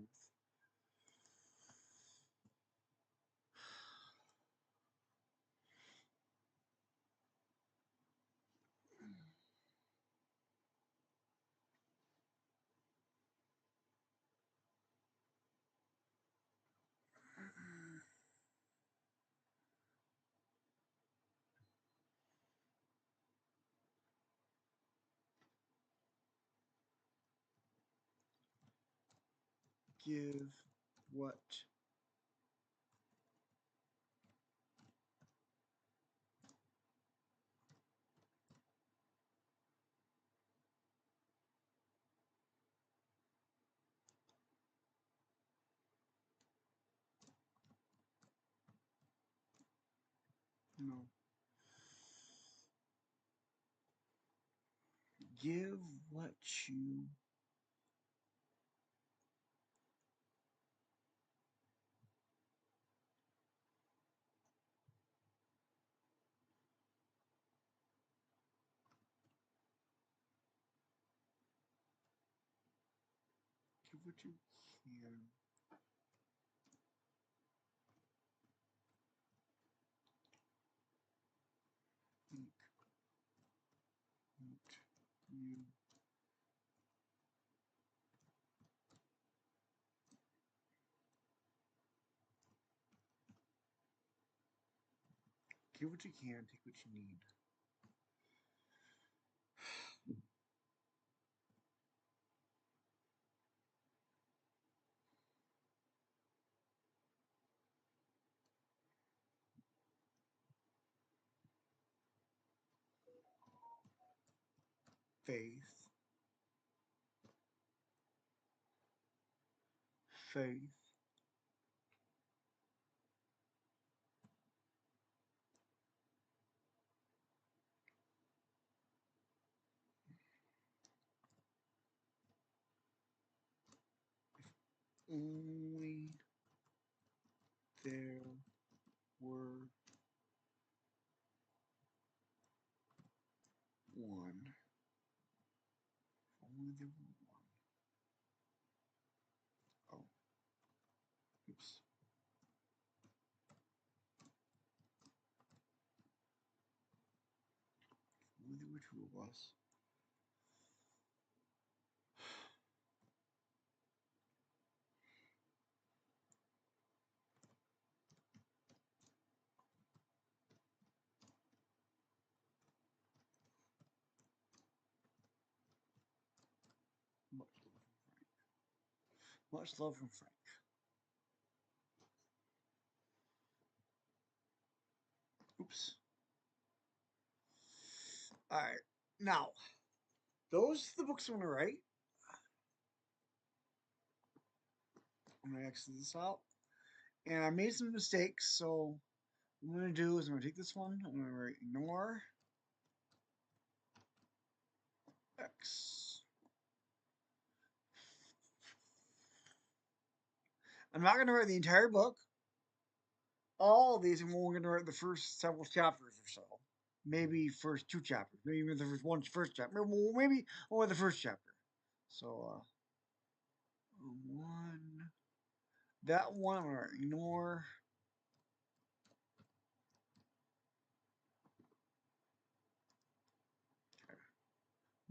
give what no give what you give what you can. Think what you give what you can, take what you need. Faith, faith, only there were one. Only there were one. Oh, oops. Only there were two of us. Much love from Frank. Much love from Frank. Oops. Alright. Now, those are the books I'm going to write. I'm going to exit this out. And I made some mistakes, so what I'm going to do is I'm going to take this one. I'm going to write ignore X. I'm not going to write the entire book. All of these, and we're going to write the first several chapters or so. Maybe first two chapters. Maybe even the first chapter. Maybe only the first chapter. So, one. That one I'm going to ignore.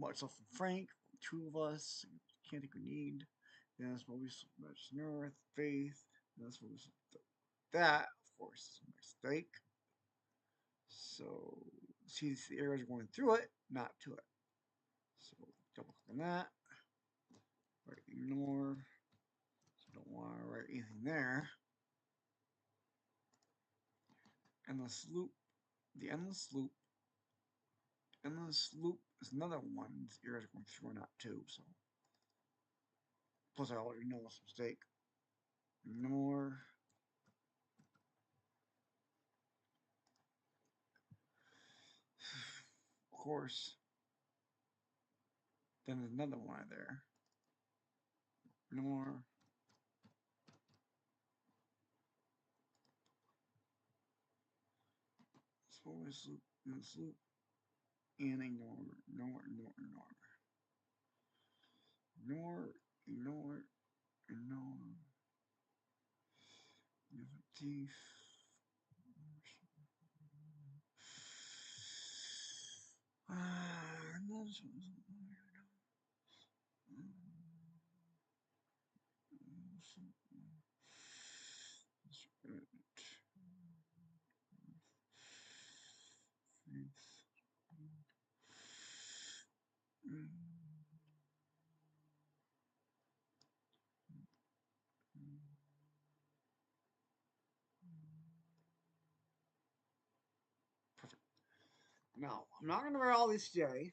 Much love from Frank. Two of us. Can't think we need. And that's what we much North faith. And that's what we that, of course, is a mistake. So see the arrows are going through it, not to it. So double click on that. Right, ignore. So don't want to write anything there. Endless loop. The endless loop. Endless loop is another one. The arrows are going through or not to. So plus I already know it's a mistake. Ignore. Of course. Then there's another one there. Ignore. Always loop, endless loop, and ignore, ignore, ignore, ignore. Ignore, ignore, ignore. Thief. Now, I'm not going to write all these today.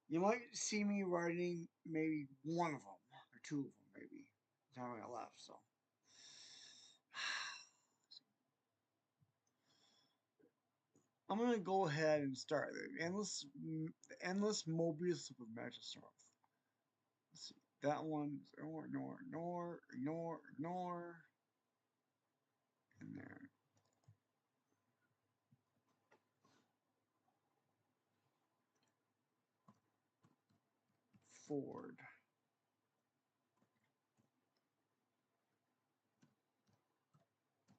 You might see me writing maybe one of them, or two of them, maybe. The time I got left, so. I'm going to go ahead and start. The endless Mobius Supermagic Storm. Let's see. That one, ignore. And there. Ford.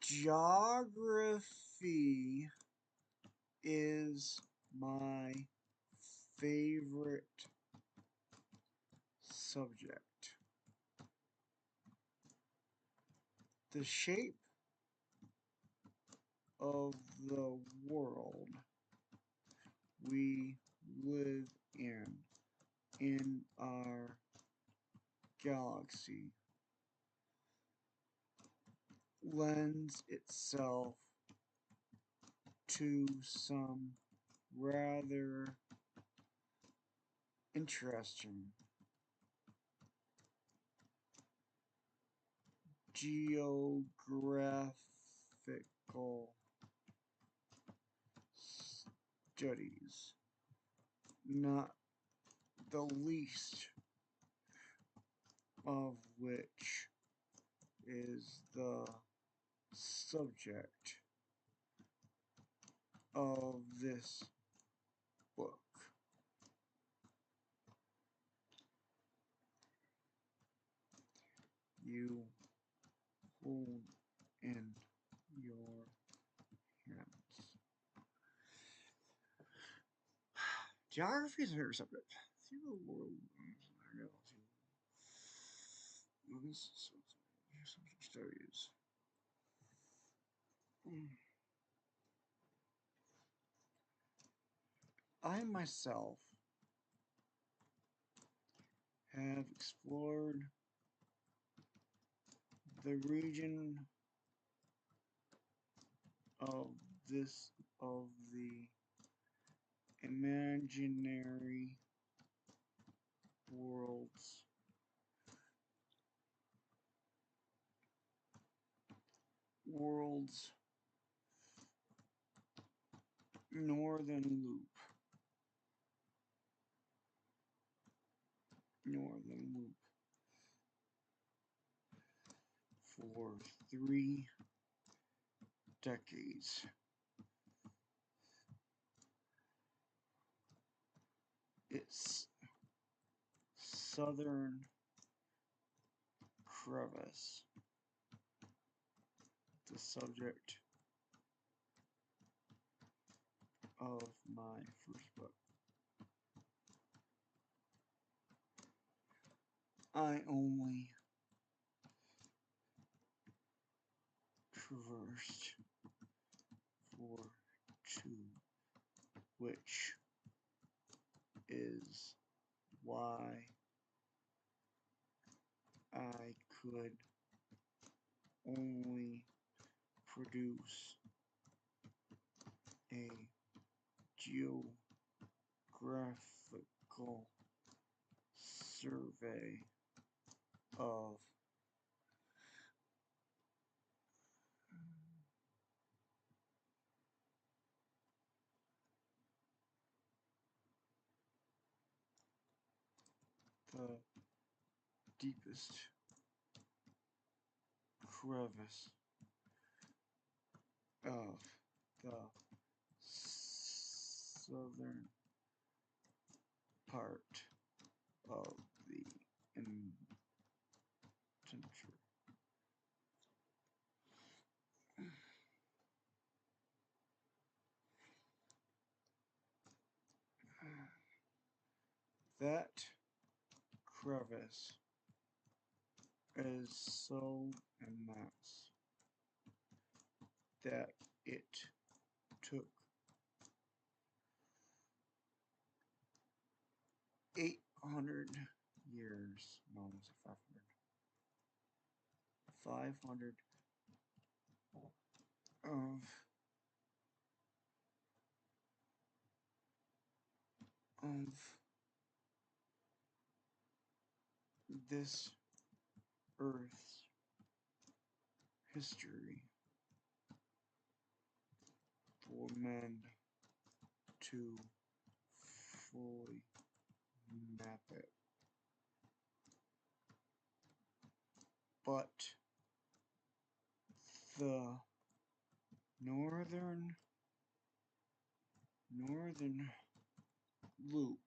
Geography is my favorite subject. The shape of the world we live in our galaxy, lends itself to some rather interesting geographical studies, not the least of which is the subject of this book. You hold in your hands. Geography is a favorite subject. See the world studies. I myself have explored the region of the imaginary world's northern loop for 3 decades. Its southern crevice, the subject of my first book. I only traversed for 2, which is why I could only produce a geographical survey of the deepest crevice of the southern part of the indenture. That crevice is so immense that it took 800 years, no, almost 500 of of this Earth's history for men to fully map it. But the northern loop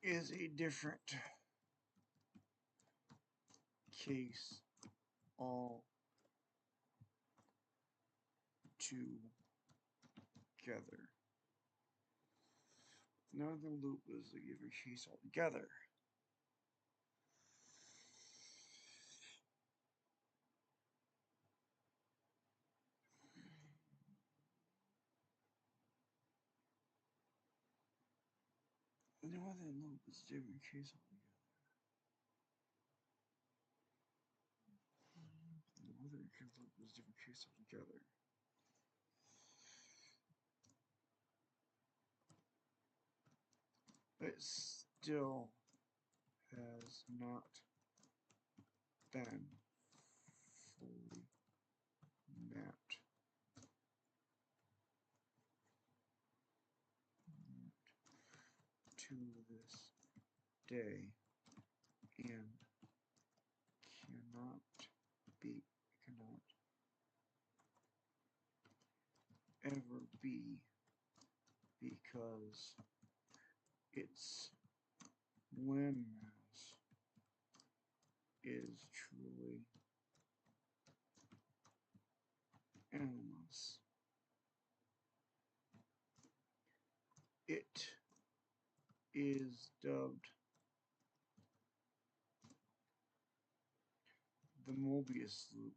is a different case all together. Northern loop is a different case altogether. Northern loop is a different case altogether. Northern loop is a different case altogether. It still has not been fully mapped. To this day and cannot ever be, because its landmass is truly enormous. It is dubbed the Mobius loop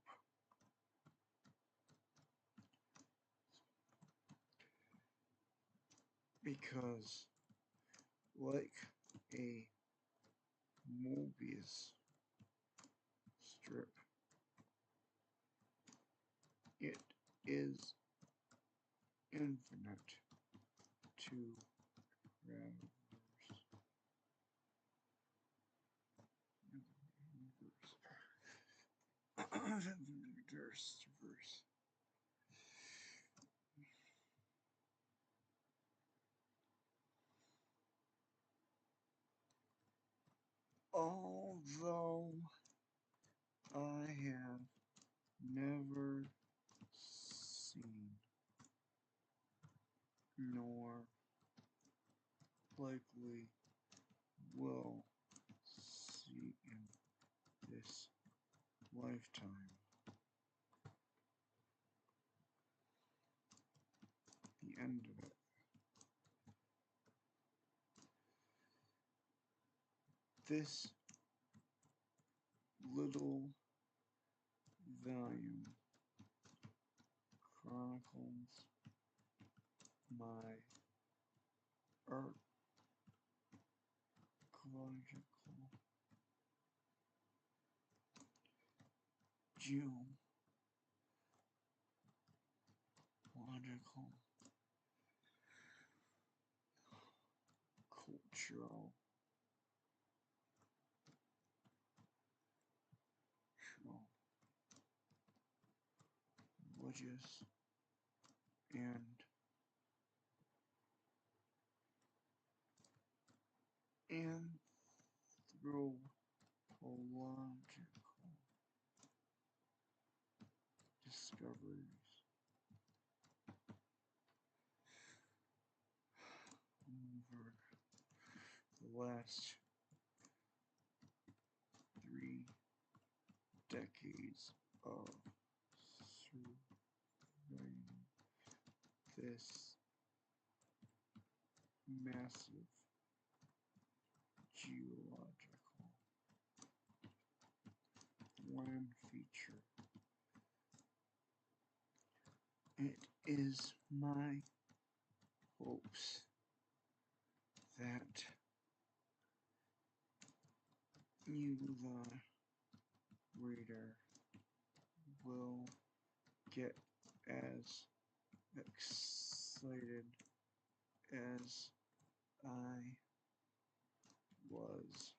because, like a Mobius strip, it is infinite to traverse. Traverse. Although I have never seen nor likely will see in this lifetime the end of it. This little volume chronicles my archaeological, geological, cultural, religious, and anthropological discoveries over the last 3 decades of surveying this massive geological land feature. It is my hopes that you, the reader, will get as excited as I was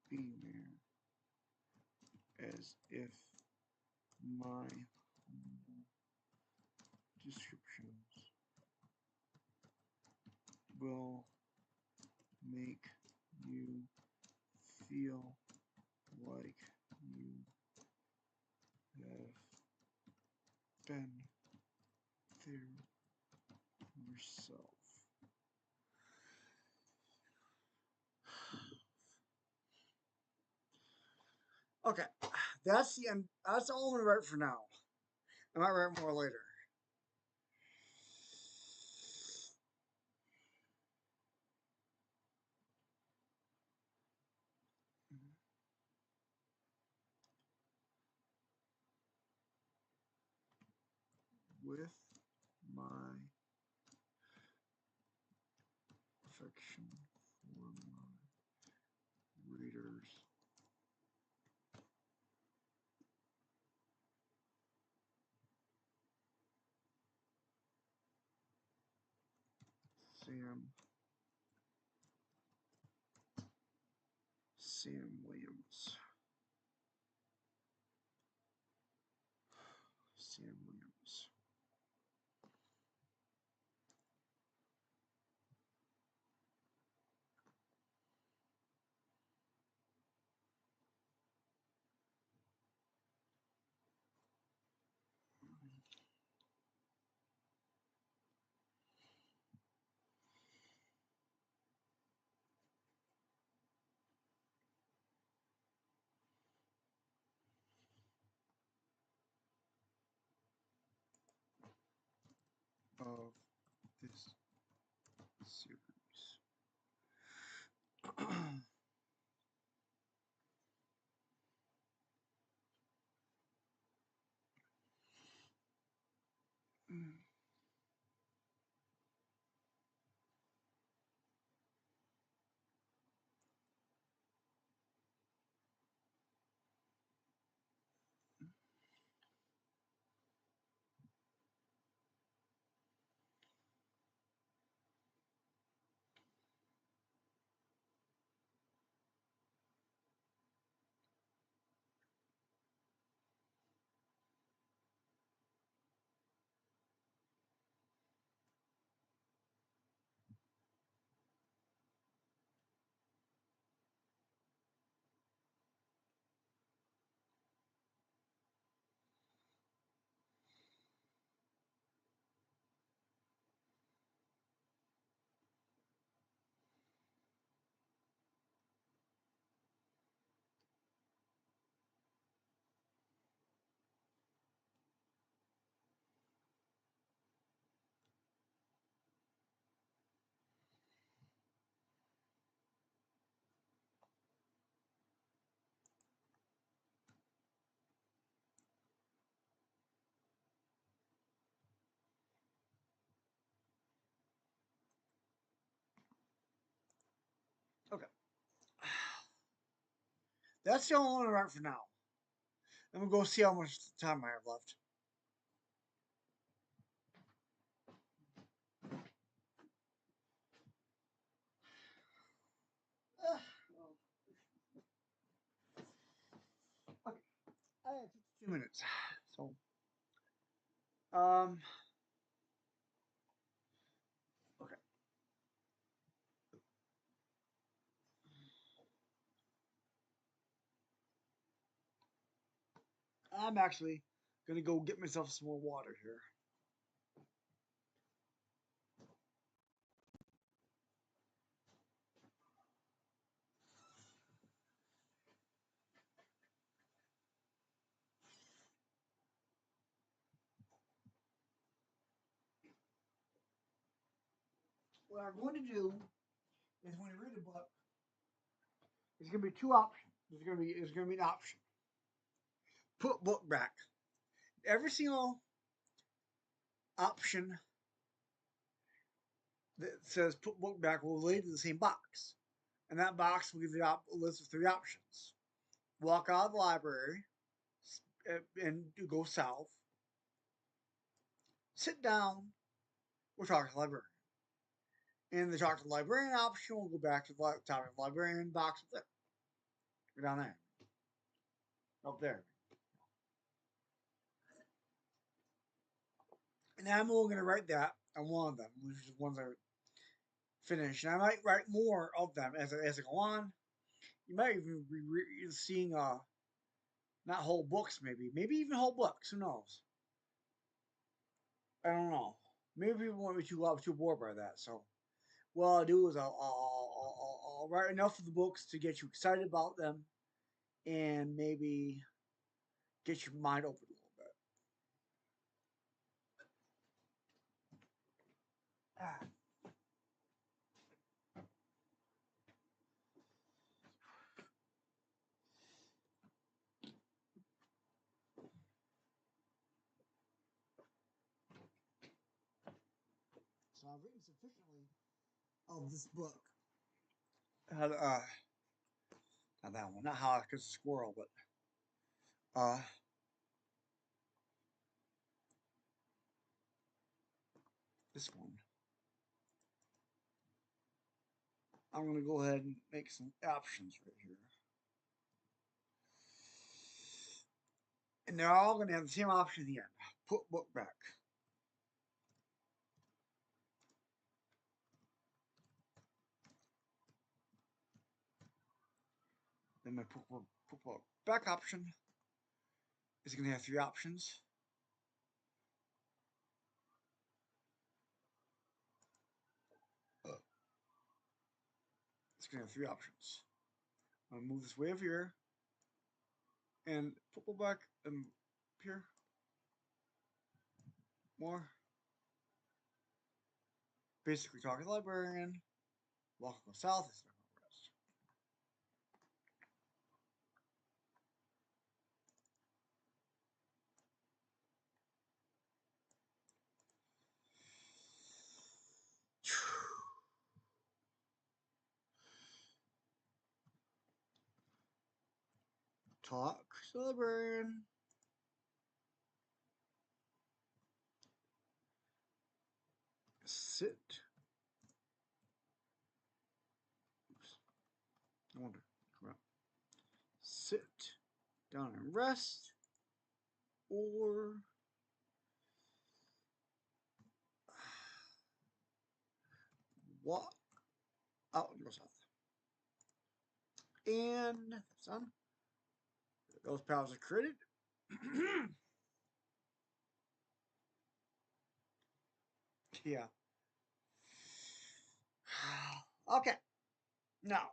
being there, as if my descriptions will make you feel like you have been there yourself. Okay, that's the end. That's all I'm gonna write for now. I might write more later. With my affection for my readers, Sam Williams. Sam Williams. Of this series. Okay. That's the only one I write for now. I'm gonna go see how much time I have left. Okay. I have 52 minutes. So, um, okay. I'm actually gonna go get myself some more water here. What I'm going to do is when you read a book, there's gonna be two options. There's gonna be an option. Put book back. Every single option that says put book back will lead to the same box. And that box will give you a list of three options. Walk out of the library and go south. Sit down we'll talk to the librarian. In the talk to the librarian option, we'll go back to the top of the librarian box up there. Go down there. Up there. And I'm only going to write that on one of them, which is the ones I finish. And I might write more of them as I go on. You might even be seeing not whole books, maybe even whole books. Who knows? I don't know. Maybe people won't be too bored by that. So what I'll do is I'll write enough of the books to get you excited about them, and maybe get your mind open a little bit. Ah. So I've written sufficiently of this book. Not that one, not how because a squirrel, but this one. I'm gonna go ahead and make some options right here. And they're all gonna have the same option at the end. Put book back. Then my put book back option is gonna have 3 options. It's gonna have 3 options. I'm gonna move this way over here and put back and here. More. Basically talking to the librarian. Walk go south. It's not gonna rest. Talk to the librarian. Sit. Oops. I wonder. Come on. Sit down and rest, or walk out and go south. And son, those powers are created. Yeah. Okay. Now.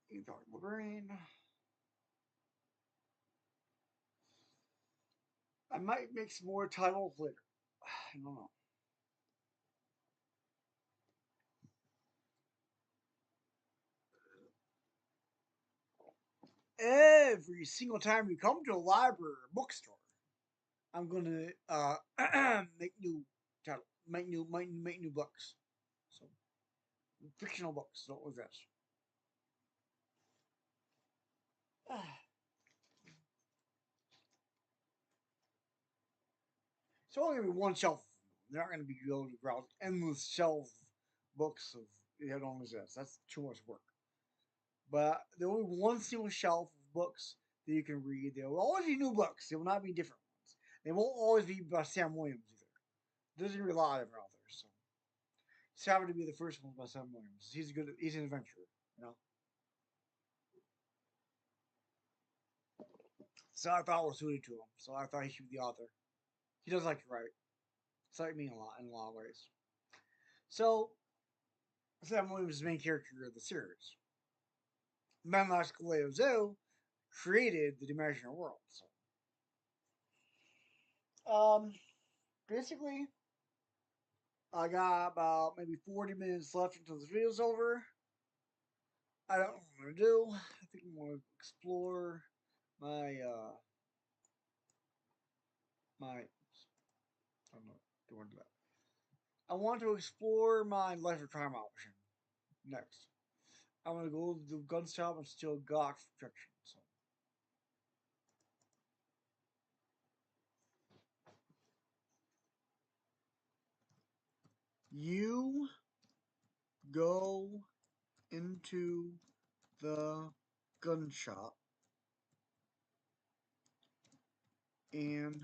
You talk about brain. I might make some more titles later. I don't know. Every single time you come to a library or bookstore, I'm gonna make new title, make new books. So fictional books. So what was this? So only gonna be one shelf. They're not gonna be able to browse endless shelf books of that don't exist. That's too much work. But there will be one single shelf of books that you can read. There will always be new books. There will not be different ones. They won't always be by Sam Williams either. There's gonna be a lot of different authors. So it's happened to be the first one by Sam Williams. He's good. He's an adventurer, you know. So I thought it was suited to him. So I thought he should be the author. He does like to write. It's like me in a lot of ways. So Sam Williams is the main character of the series. Menlash Zoo created the imaginary world. So, basically, I got about maybe 40 minutes left until this video's over. I don't know what I'm gonna do. I think I'm gonna explore my I'm not doing that. I want to explore my life of crime option next. I'm gonna go to the gun shop and steal Glock protection. So You go into the gun shop and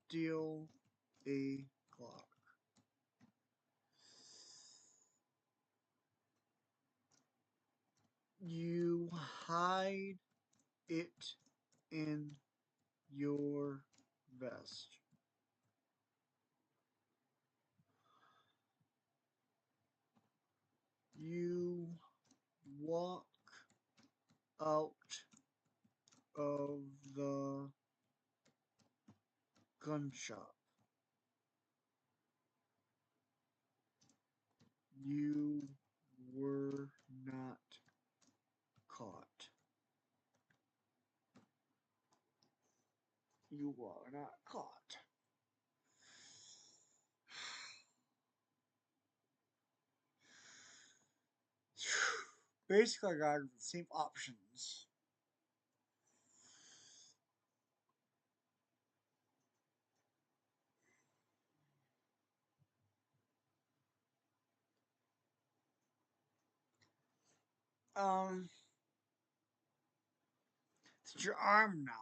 steal a Glock. You hide it in your vest. You walk out of the gun shop. You were not caught. You were not caught. Basically, I got the same options. Since you're armed now,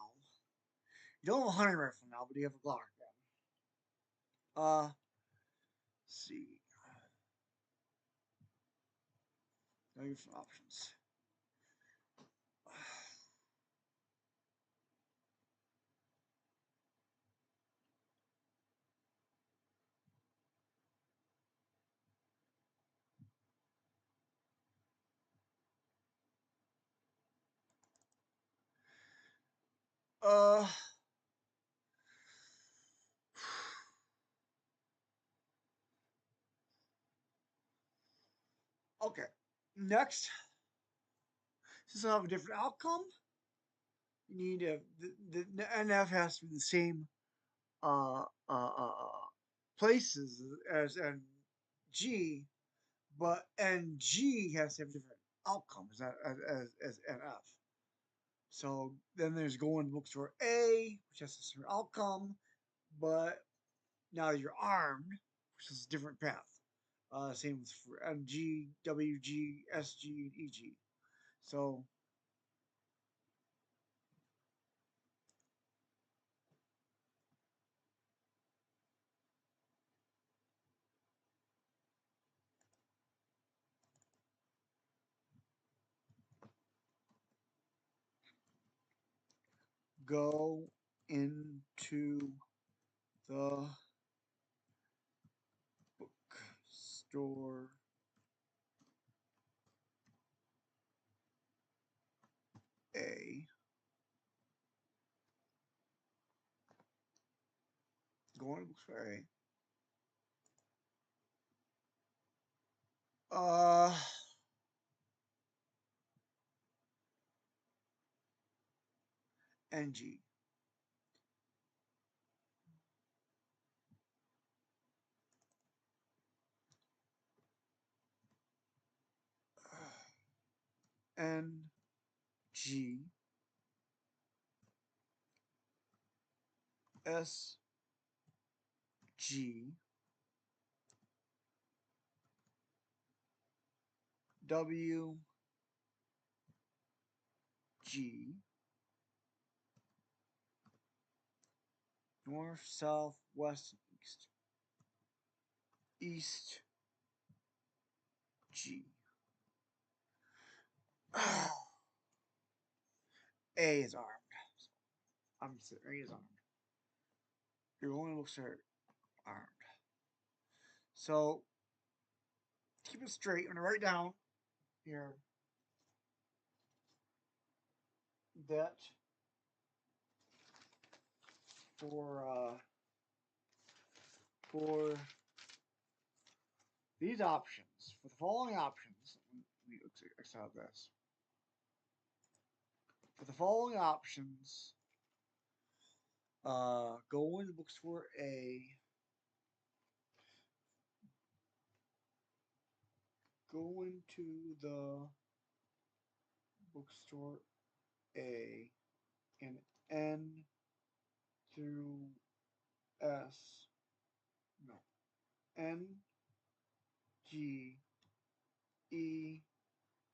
you don't have a hunting rifle now, but you have a Glock gun. Let's see. Now you have some options. Uh, okay. Next, since I have a different outcome, you need to the NF has to be the same uh, uh, uh, places as NG, but NG has to have different outcomes as NF. So then there's going to bookstore A, which has a certain outcome, but now you're armed, which is a different path. Same for MG, WG, SG, and EG. So go into the bookstore A. Go into bookstore A. NG. NG. SG. WG. North, south, west, east. East G. A is armed. I'm saying A is armed. Your only looks are armed. So keep it straight. I'm gonna write down here that for these options, for the following options, we accept this. For the following options, go into the bookstore A. Go into the bookstore A and N through S. No. N G E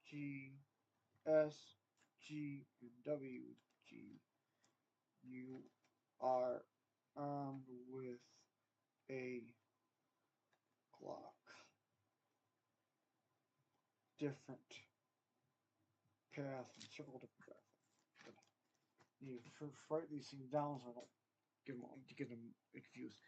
G S G and W G. You are armed with a Glock. Different path and several different paths. You write these things down so I don't get them confused.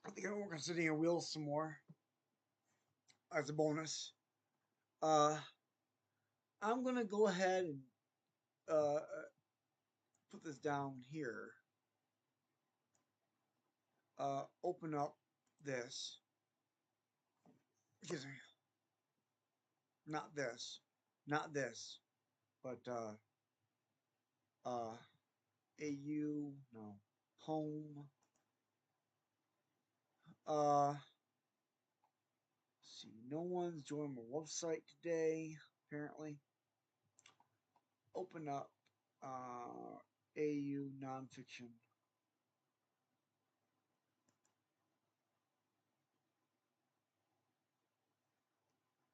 I think I'm working on sitting in wheels some more as a bonus. I'm gonna go ahead and put this down here. Open up this. Excuse me. Not this. Not this. But AU, no. Home. See, no one's joined my website today, apparently. Open up AU nonfiction.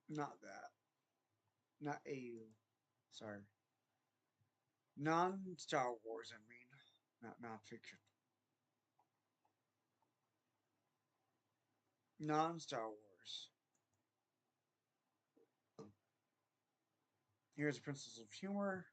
Not that. Not AU. Sorry. Non-Star Wars, I mean. Not nonfiction. Non-Star Wars. Here's the Principles of Humor.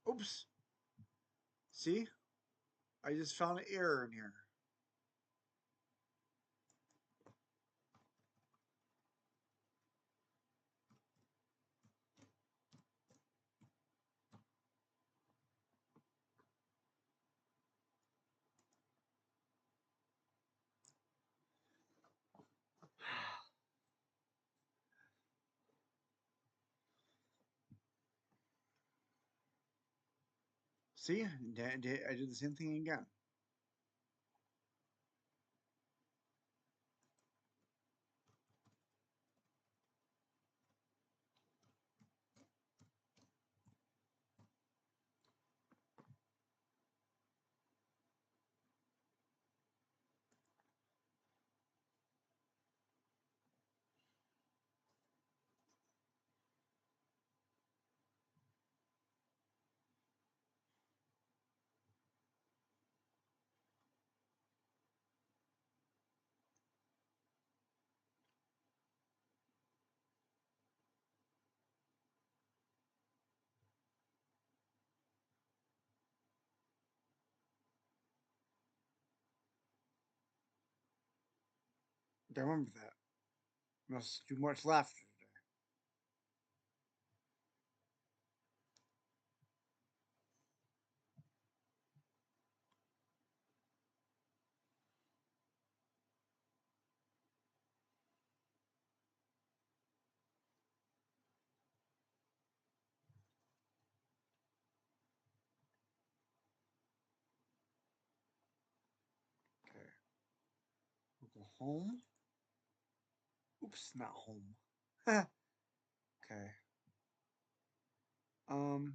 Oops. See? I just found an error in here. See? I did the same thing again. I remember that. Must do much laughter today. Okay. We'll go home. Oops, not home. Okay. Um.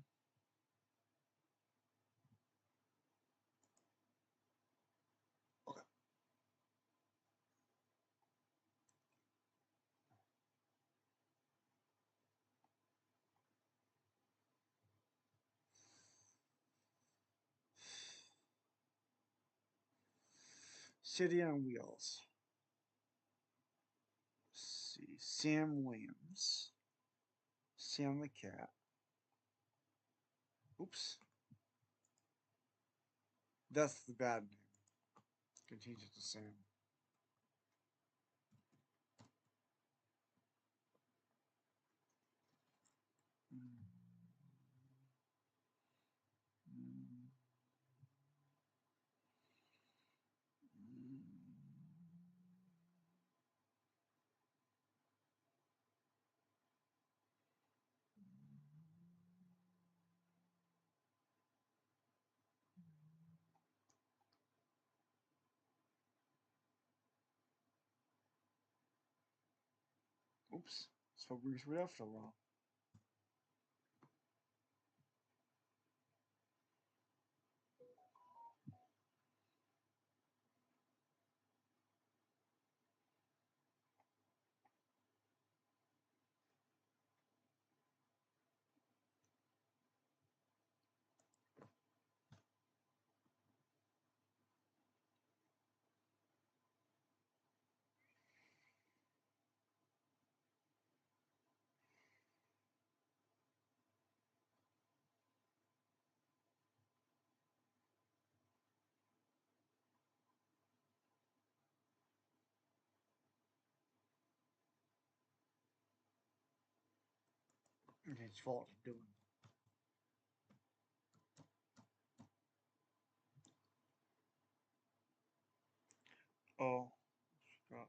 Okay. City on Wheels. Let's see. Sam Williams. Sam the cat. Oops. That's the bad name. Continue to Sam. Oops. So we were after a while. Okay, it's fault doing. Oh, God.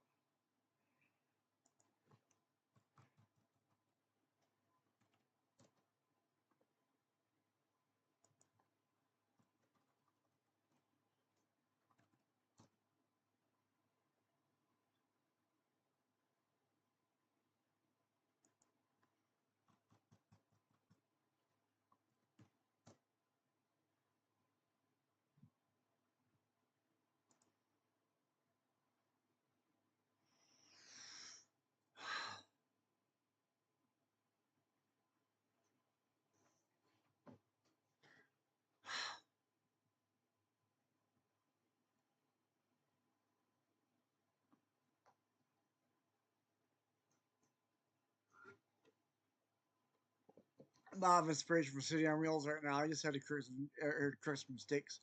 I'm out of inspiration for City on Wheels right now. I just had to correct some mistakes.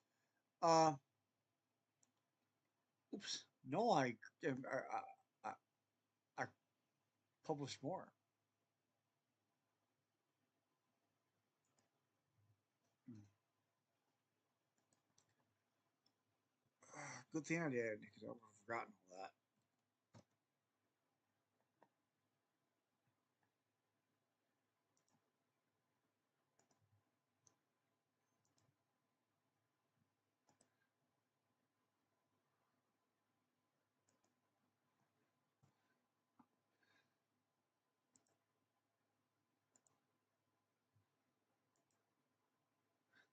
Uh, oops. No, I, I published more. Good thing I did because I would have forgotten all that.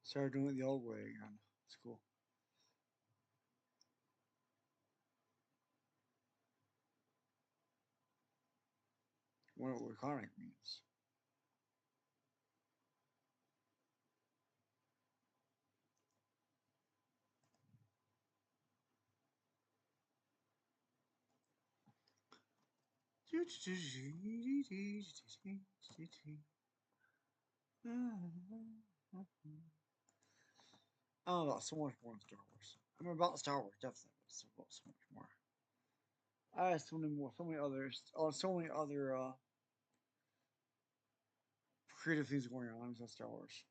Started doing it the old way again. It's cool. What laconic means. Oh, about so much more in Star Wars. I'm about Star Wars, definitely. But it's about so much more. I have so many more, so many others. Oh, so many other creative things going on in Star Wars.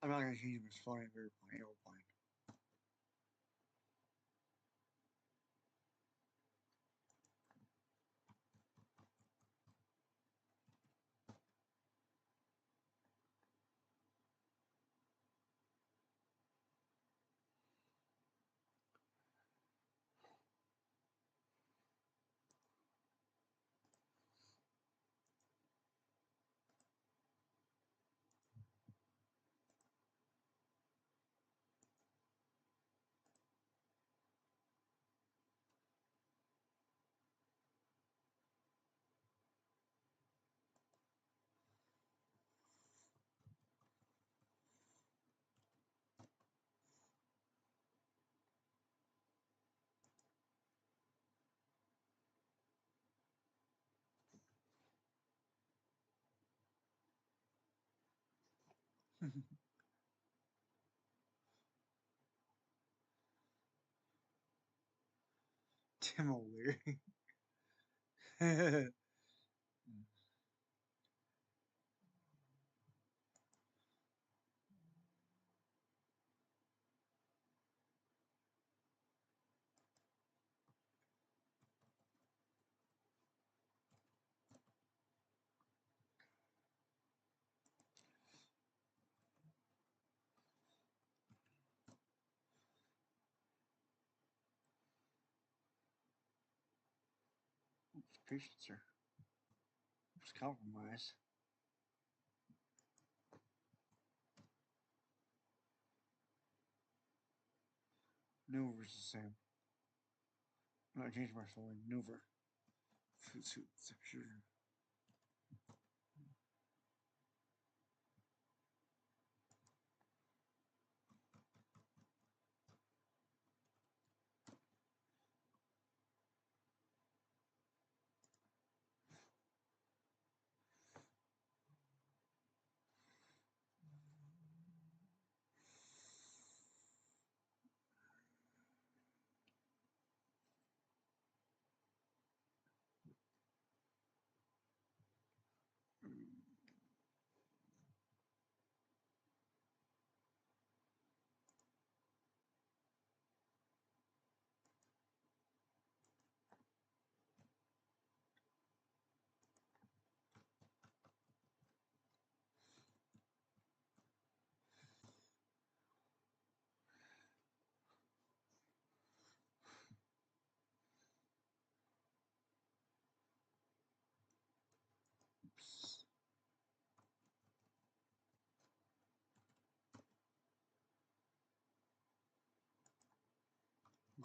I'm not gonna change this flying airplane. Tim O'Leary. Patience, sir. Just compromise. Maneuver's the same. I'm not changing my full maneuver. Food suit, sure.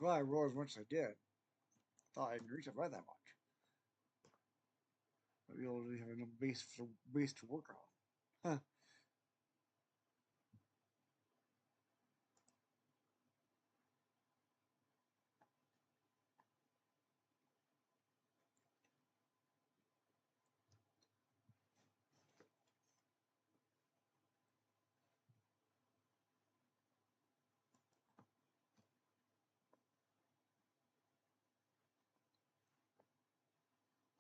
I'm glad I rolled as much as I did. I thought I didn't reach it by that much. But you already have enough base to work on. Huh.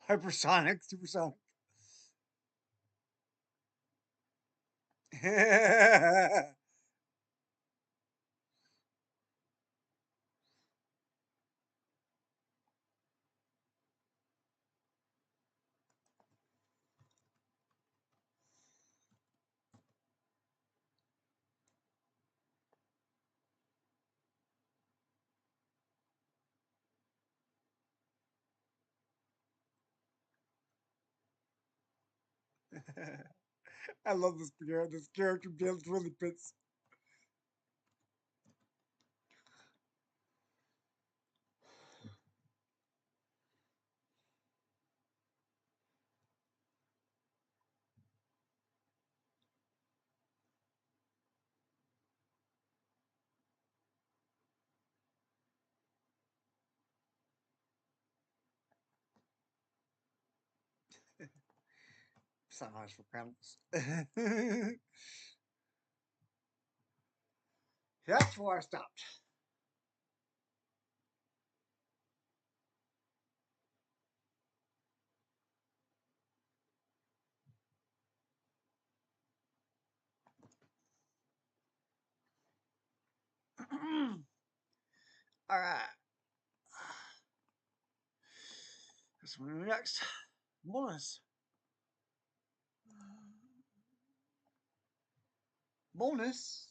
Hypersonic, supersonic. I love this character. This character build really fits. It's not nice for panels. That's where I stopped. All right. This one next. Bonus. Bonus.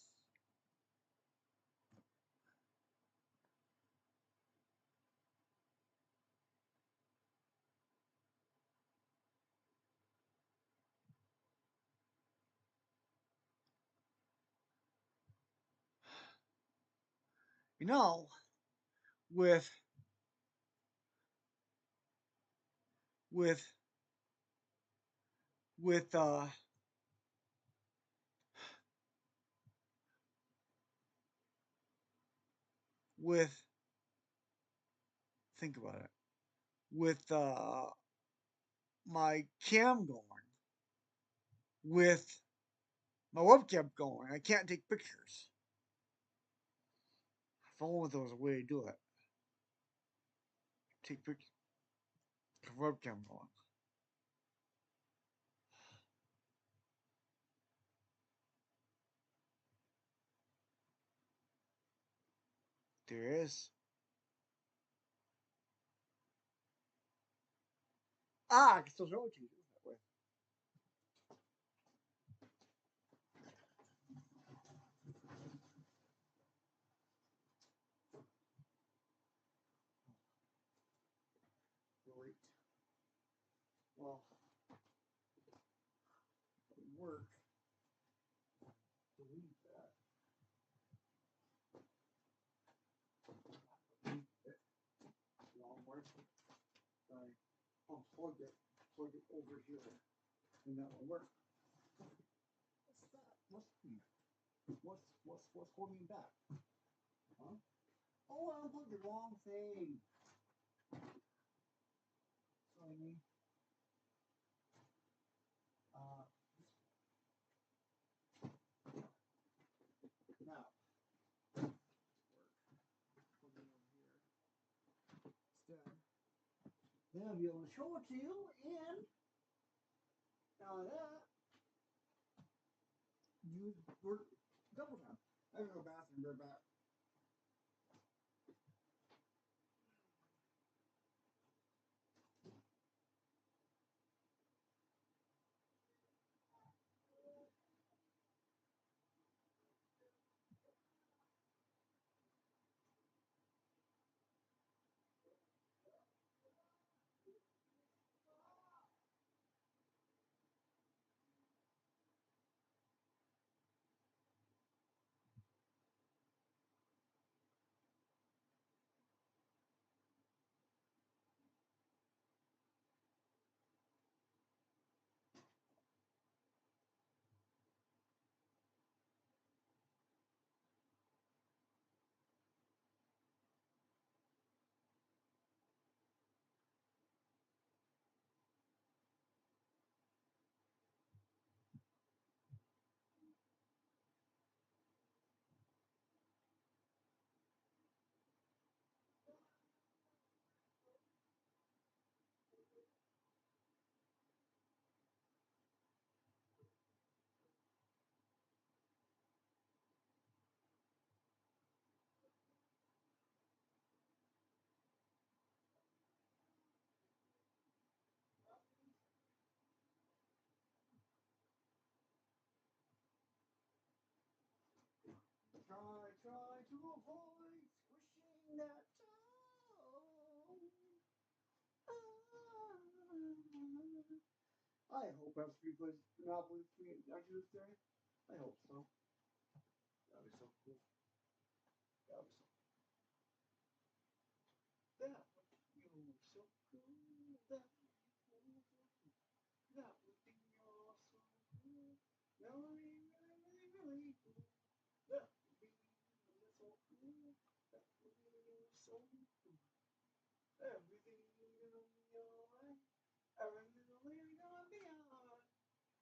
You know, with with with with think about it. With my cam going, with My webcam going. I can't take pictures. Phone with was a way to do it. Take pictures. Webcam going. There is. I can still show it to you that way. Great. Well, work. Delete that. Wrong word. Sorry. Oh, plug it. Plug it over here. And that will work. What's that? What's holding me back? Huh? Oh, I unplugged the wrong thing. Sorry. Uh, now, put it over here. Instead, then I'll be able to show it to you, and now that you work double time. I gotta go to the bathroom, be right back. Try to avoid squishing that toe. I hope that's because Monopoly 3 and Dungeons today. I hope so. That'd be so cool. That'd be so cool. That would be so cool. That would be cool. That would be awesome. That would be really, really cool. That would be so cool. That would be so cool. Everything's gonna be alright. Everything's gonna be alright.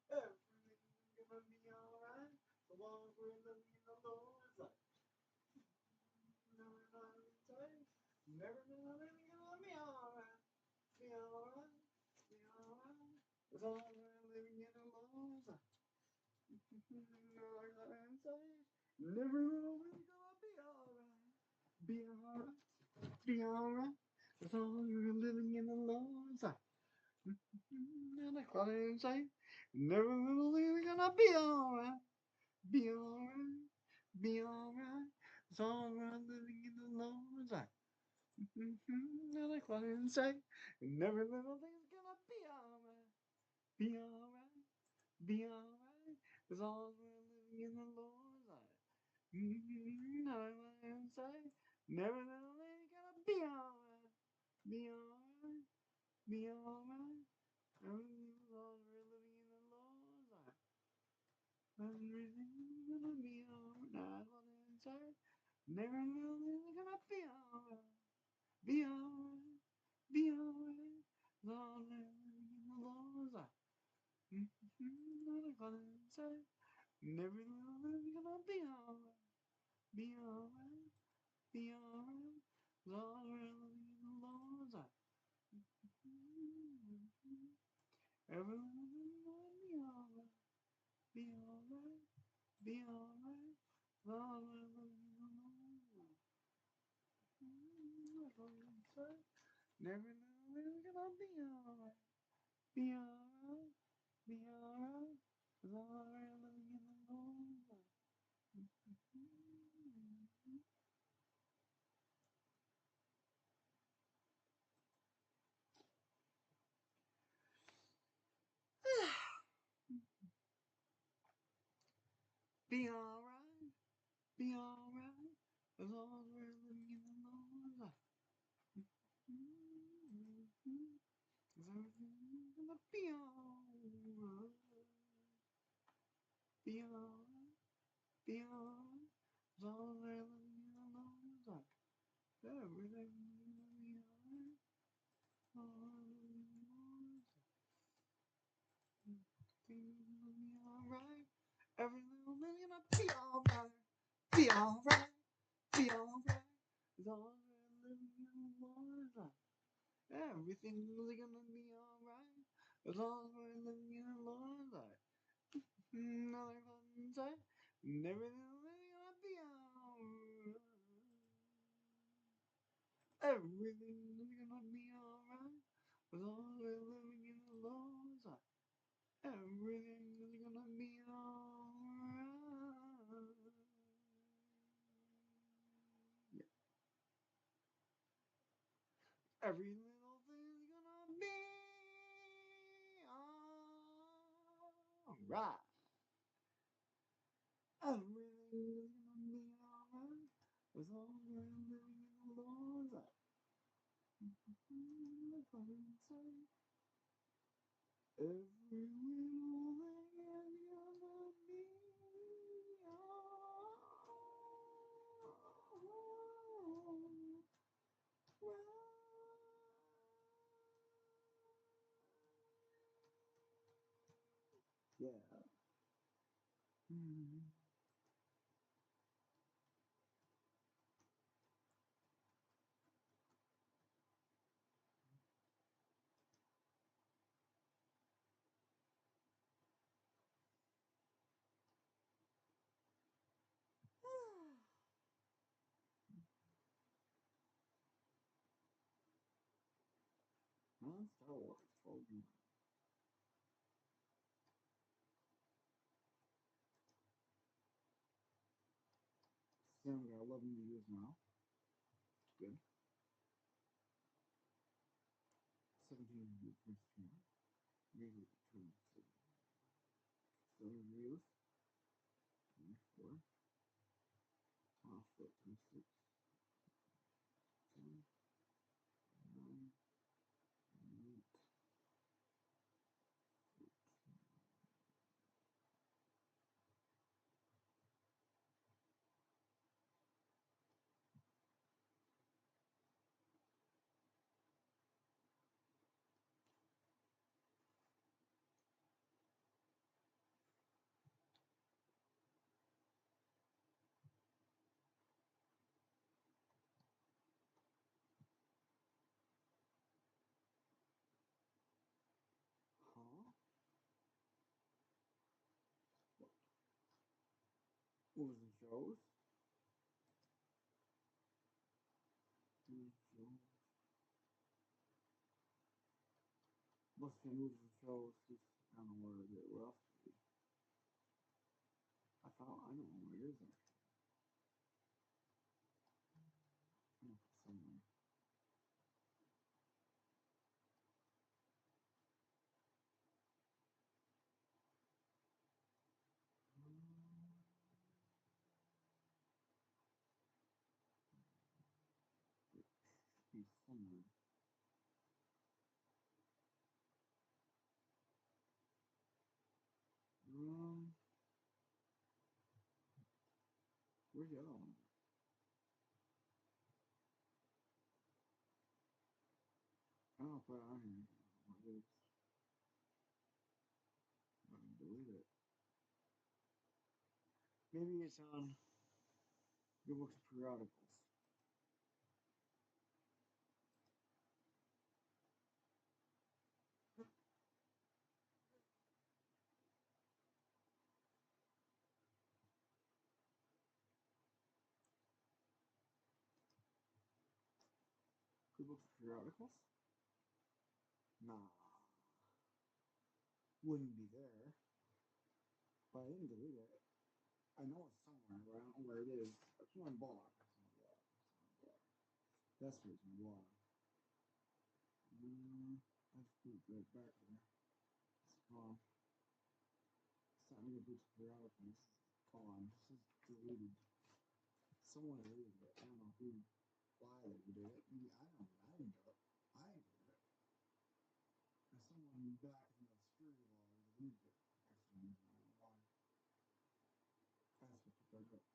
Everything's gonna be alright. So long as we're living in the Lord's light. Never gonna be tight. Never gonna be alright. Be alright. Be alright. As long as we're living in the Lord's light. Never gonna be tight. Never really gonna be alright. Be alright. Be alright. As long as we're living in the Lord's light. And I cry and say, never really gonna be alright. Be alright. Be alright. As long as we're living in the Lord's light. And I cry and say, never little thing's gonna be alright. Be alright. Be alright. As long as we're living in the Lord's light. And I cry and say, never little thing's gonna be alright. Be alright. Be alright. As long as we're living in the Lord's light. Everything's gonna be alright. Inside. Never little thing's gonna be alright. Be alright. Be alright. Long living in the Lord's life. Not a gonna inside. Never know it's gonna be alright. Be alright. Be alright. Lord, we're living in the Lord's eye. Everyone gonna be alright. Be alright. Be alright. Lord, we're living in the Lord's eye. Never know it's gonna be alright. Be alright. Be alright. Lord, we're living in the Lord's eye. Be alright, be alright, as long as we're living in the Lord's life. Is everything gonna be alright? Be alright, be alright, as long as we're living in the Lord's life. Everything's gonna be alright. Everything's gonna be alright. Everything's gonna be alright. Be alright. Be alright. As long as we're living in the Lord's life. Everything's gonna be alright. As long as we're living in the Lord's life. Another closing sight. Everything's gonna be alright. Everything's gonna be alright. As long as we're living in the Lord's life. Everything's gonna be alright. Yeah. Every little thing's gonna be alright. Everything's gonna be alright. As long as we're living in the Lord's life. Every little thing is gonna be alright. Yeah. Man, Star Wars told you. Sam got 11 years now. Good. 17 years first year. Maybe 26. 7 years. 24. Half foot 26. 10. 9. 8. Huh? What? Movies and shows? Movies and shows. Must be movies and shows. Just, I don't know where it is. Where else is it? I don't know where it is actually. I don't know if it's somewhere. It should be somewhere. Where's the other one? I don't know if I on here. What it is. I can delete it. Maybe it's on your books and periodicals. Good books and periodicals? Nah. Wouldn't be there. But I didn't delete it. I know it's somewhere, but I don't know where it is. It's on blog. That's where it's on blog. Let's put it right back there. It's gone. It's not in the books and periodicals. It's gone. This is deleted. Someone deleted it. I don't know who, why they did it. Maybe I don't know. I didn't do it. I did it. And someone back in the obscurity log deleted it. Actually, I don't know why. That's what the dug up.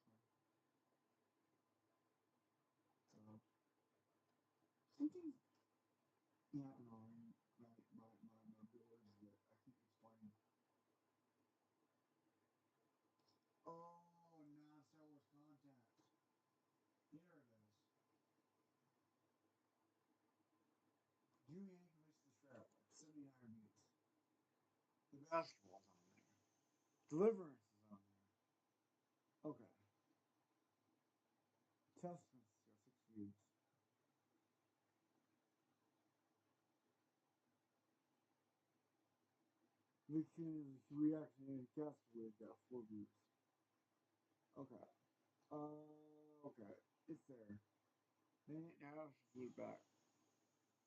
So, something happened on my boards that I can't explain. Oh, non-Star Wars content. Here it is. Junior Commission Traveler, 79 beats. The basketball's on there. Deliverance is on there. Okay. Testament got 6 views. Victorious Reaction Castaway got 4 views. Okay. Okay. It's there. Then now I should put it back.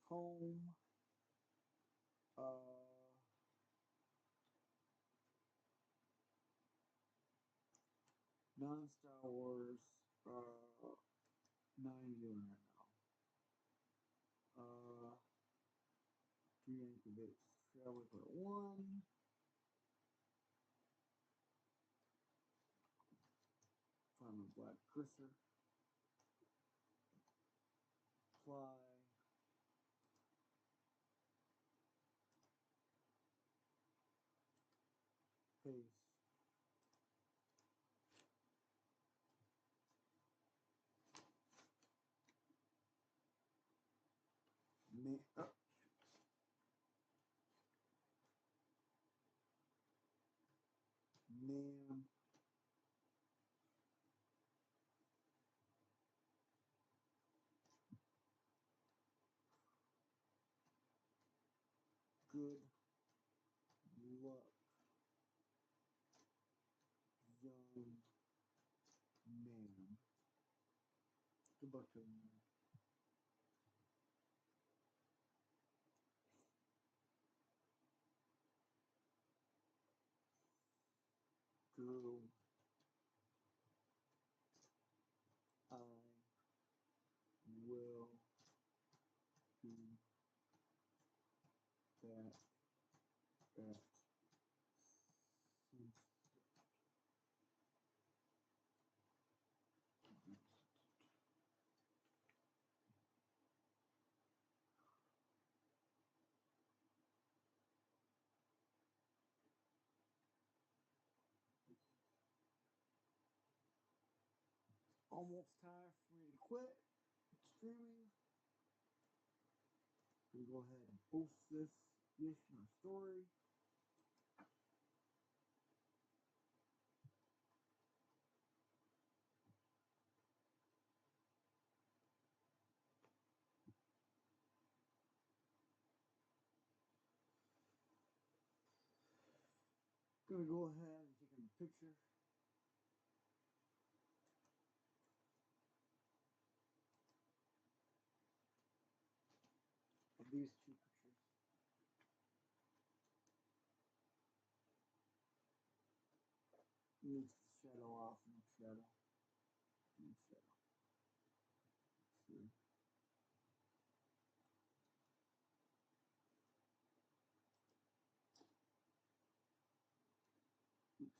Home. Non-Star Wars. 9 viewing right now. 3 incubates. Traveler for 1. Find a black cursor. Fly. Paste. Man. Good luck, young man. Good luck to him. Girl, I will be that at almost time for me to quit streaming. I'm gonna go ahead and post this in our story. Gonna go ahead and take a picture of these 2 pictures. Needs the shadow off, no shadow. No shadow. Let's see. Oops.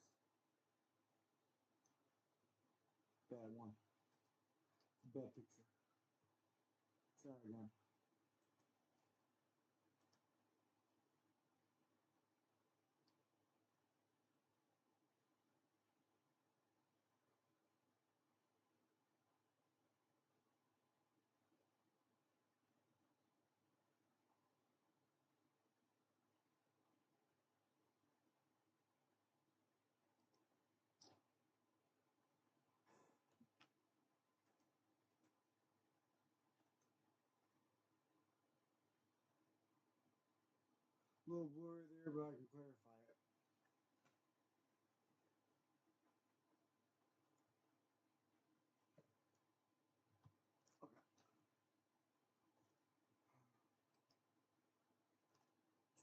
Bad one. Bad picture. Try again. little blurry there, but I can clarify it. Okay.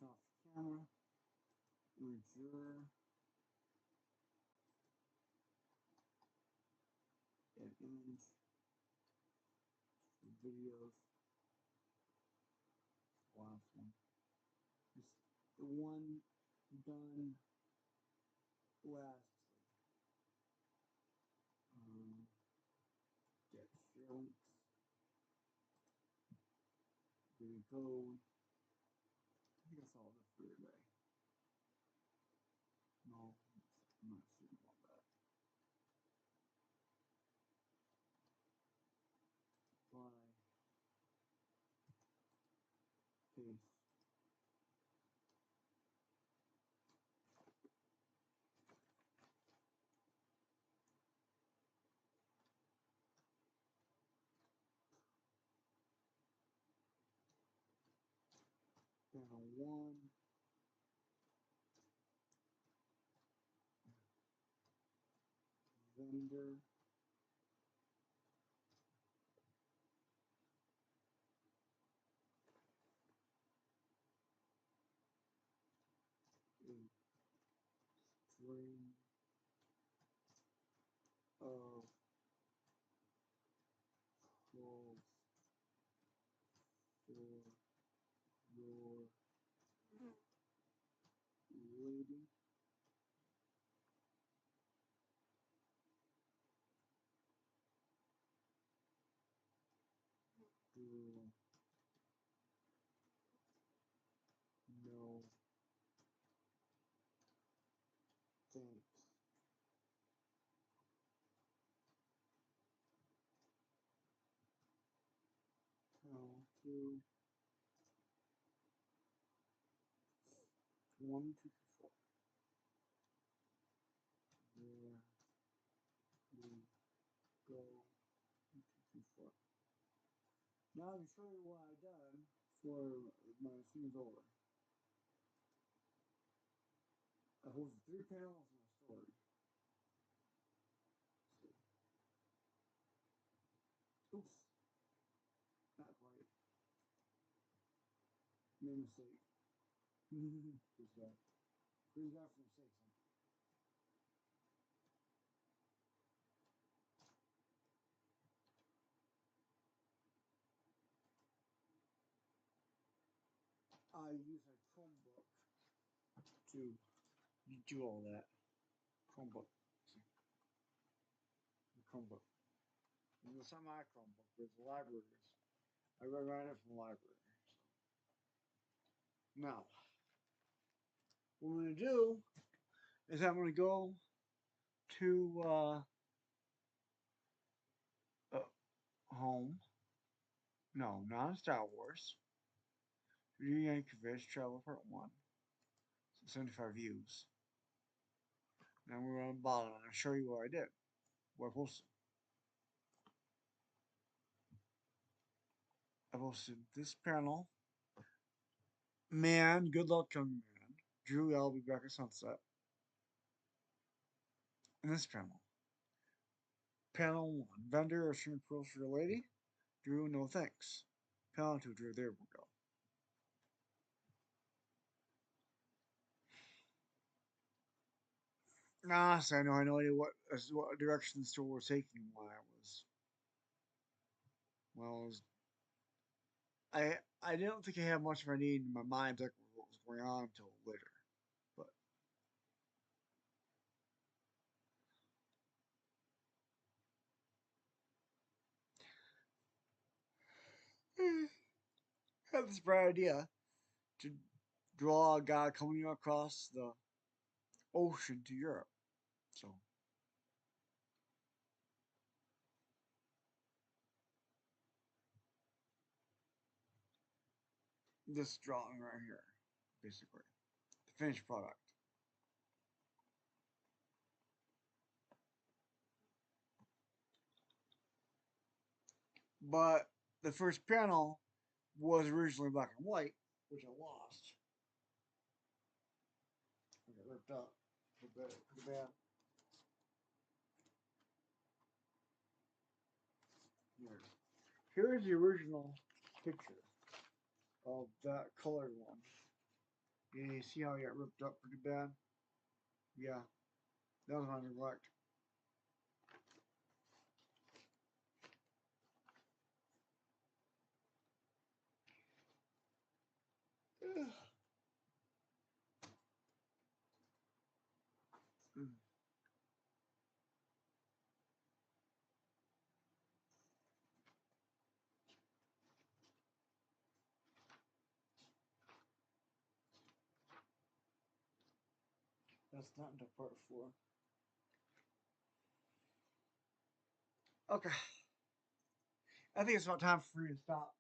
Turn off the camera. Endure. Add image. Videos. Last one. Just the one done last. Get share links. There you go. I think that's all for today. No, I'm not sure about that. Apply. Paste. Panel 1. Vendor. A string of clothes for your lady. Do no thanks. How to 1, 2, 3, 4. There we go. 1, 2, 3, 4. Now I'm showing you what I've done for my scenes over. I hosted 3 panels in a story. Oops. Not quite. Made a mistake. Please God. Please God for mistakes. I use a Chromebook to do all that. Chromebook. The Chromebook. And it's not my Chromebook, but it's the library's. I read it from the library. So. Now, what I'm going to do is I'm going to go to home. No, not Star Wars. Yankee Fish Travel Part 1. So 75 views. Now we're on the bottom and I'll show you what I did. What I posted. I posted this panel. Man, good luck, young man. Drew, I'll be back at sunset. And this panel. Panel 1. Vendor or swimming pools for your lady? Drew, no thanks. Panel 2, Drew, there we go. Honestly, I know idea what direction the store was taking when I was I didn't think I had much of a need in my mind to what was going on until later. But I had this bright idea to draw a guy coming across the ocean to Europe. So this drawing right here, basically, the finished product. But the first panel was originally black and white, which I lost. ripped up. Pretty bad. Here. Here's the original picture of that colored one. You see how it got ripped up pretty bad? Yeah, that was my neglect. That's not until part 4. Okay. I think it's about time for me to stop.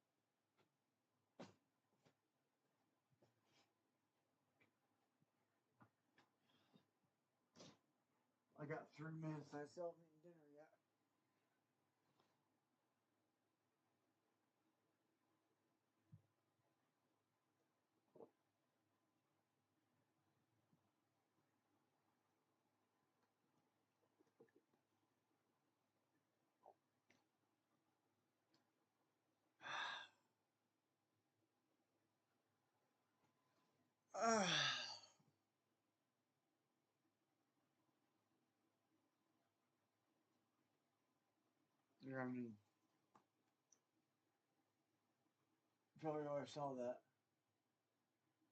I got 3 minutes. I still haven't eaten dinner yet. Yeah, I mean, probably always saw that.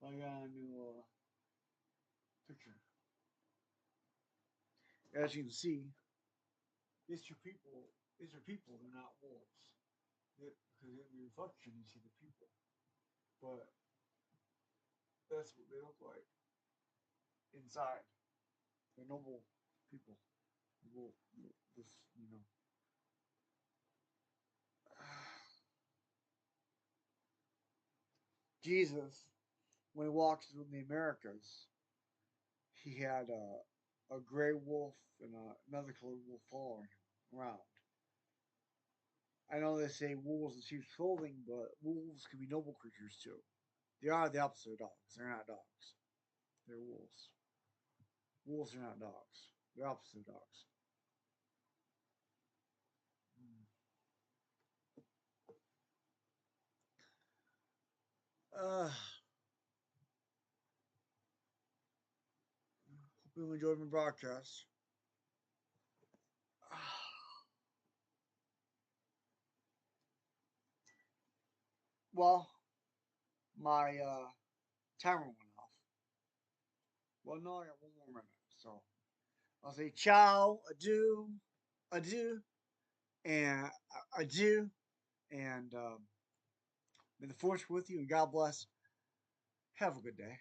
I got a new picture. As you can see, these are people. These are people. They're not wolves. Because in the reflection, you see the people. But that's what they look like inside. They're noble people. Well, this, you know. Jesus, when he walked through the Americas, he had a gray wolf and another colored wolf following him around. I know they say wolves in sheep's clothing, but wolves can be noble creatures too. They are the opposite of dogs. They're not dogs. They're wolves. Wolves are not dogs. They're opposite of dogs. Hope you enjoyed my broadcast. Well, my timer went off. Well, no, I got 1 more minute. So I'll say ciao, adieu, adieu, and adieu, and may the force be with you, and God bless. Have a good day.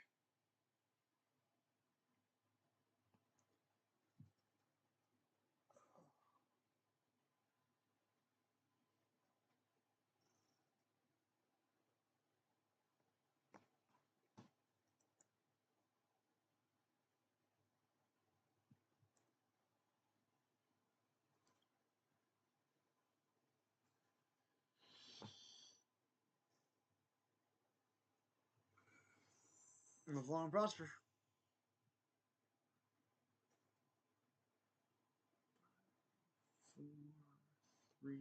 Live long and prosper.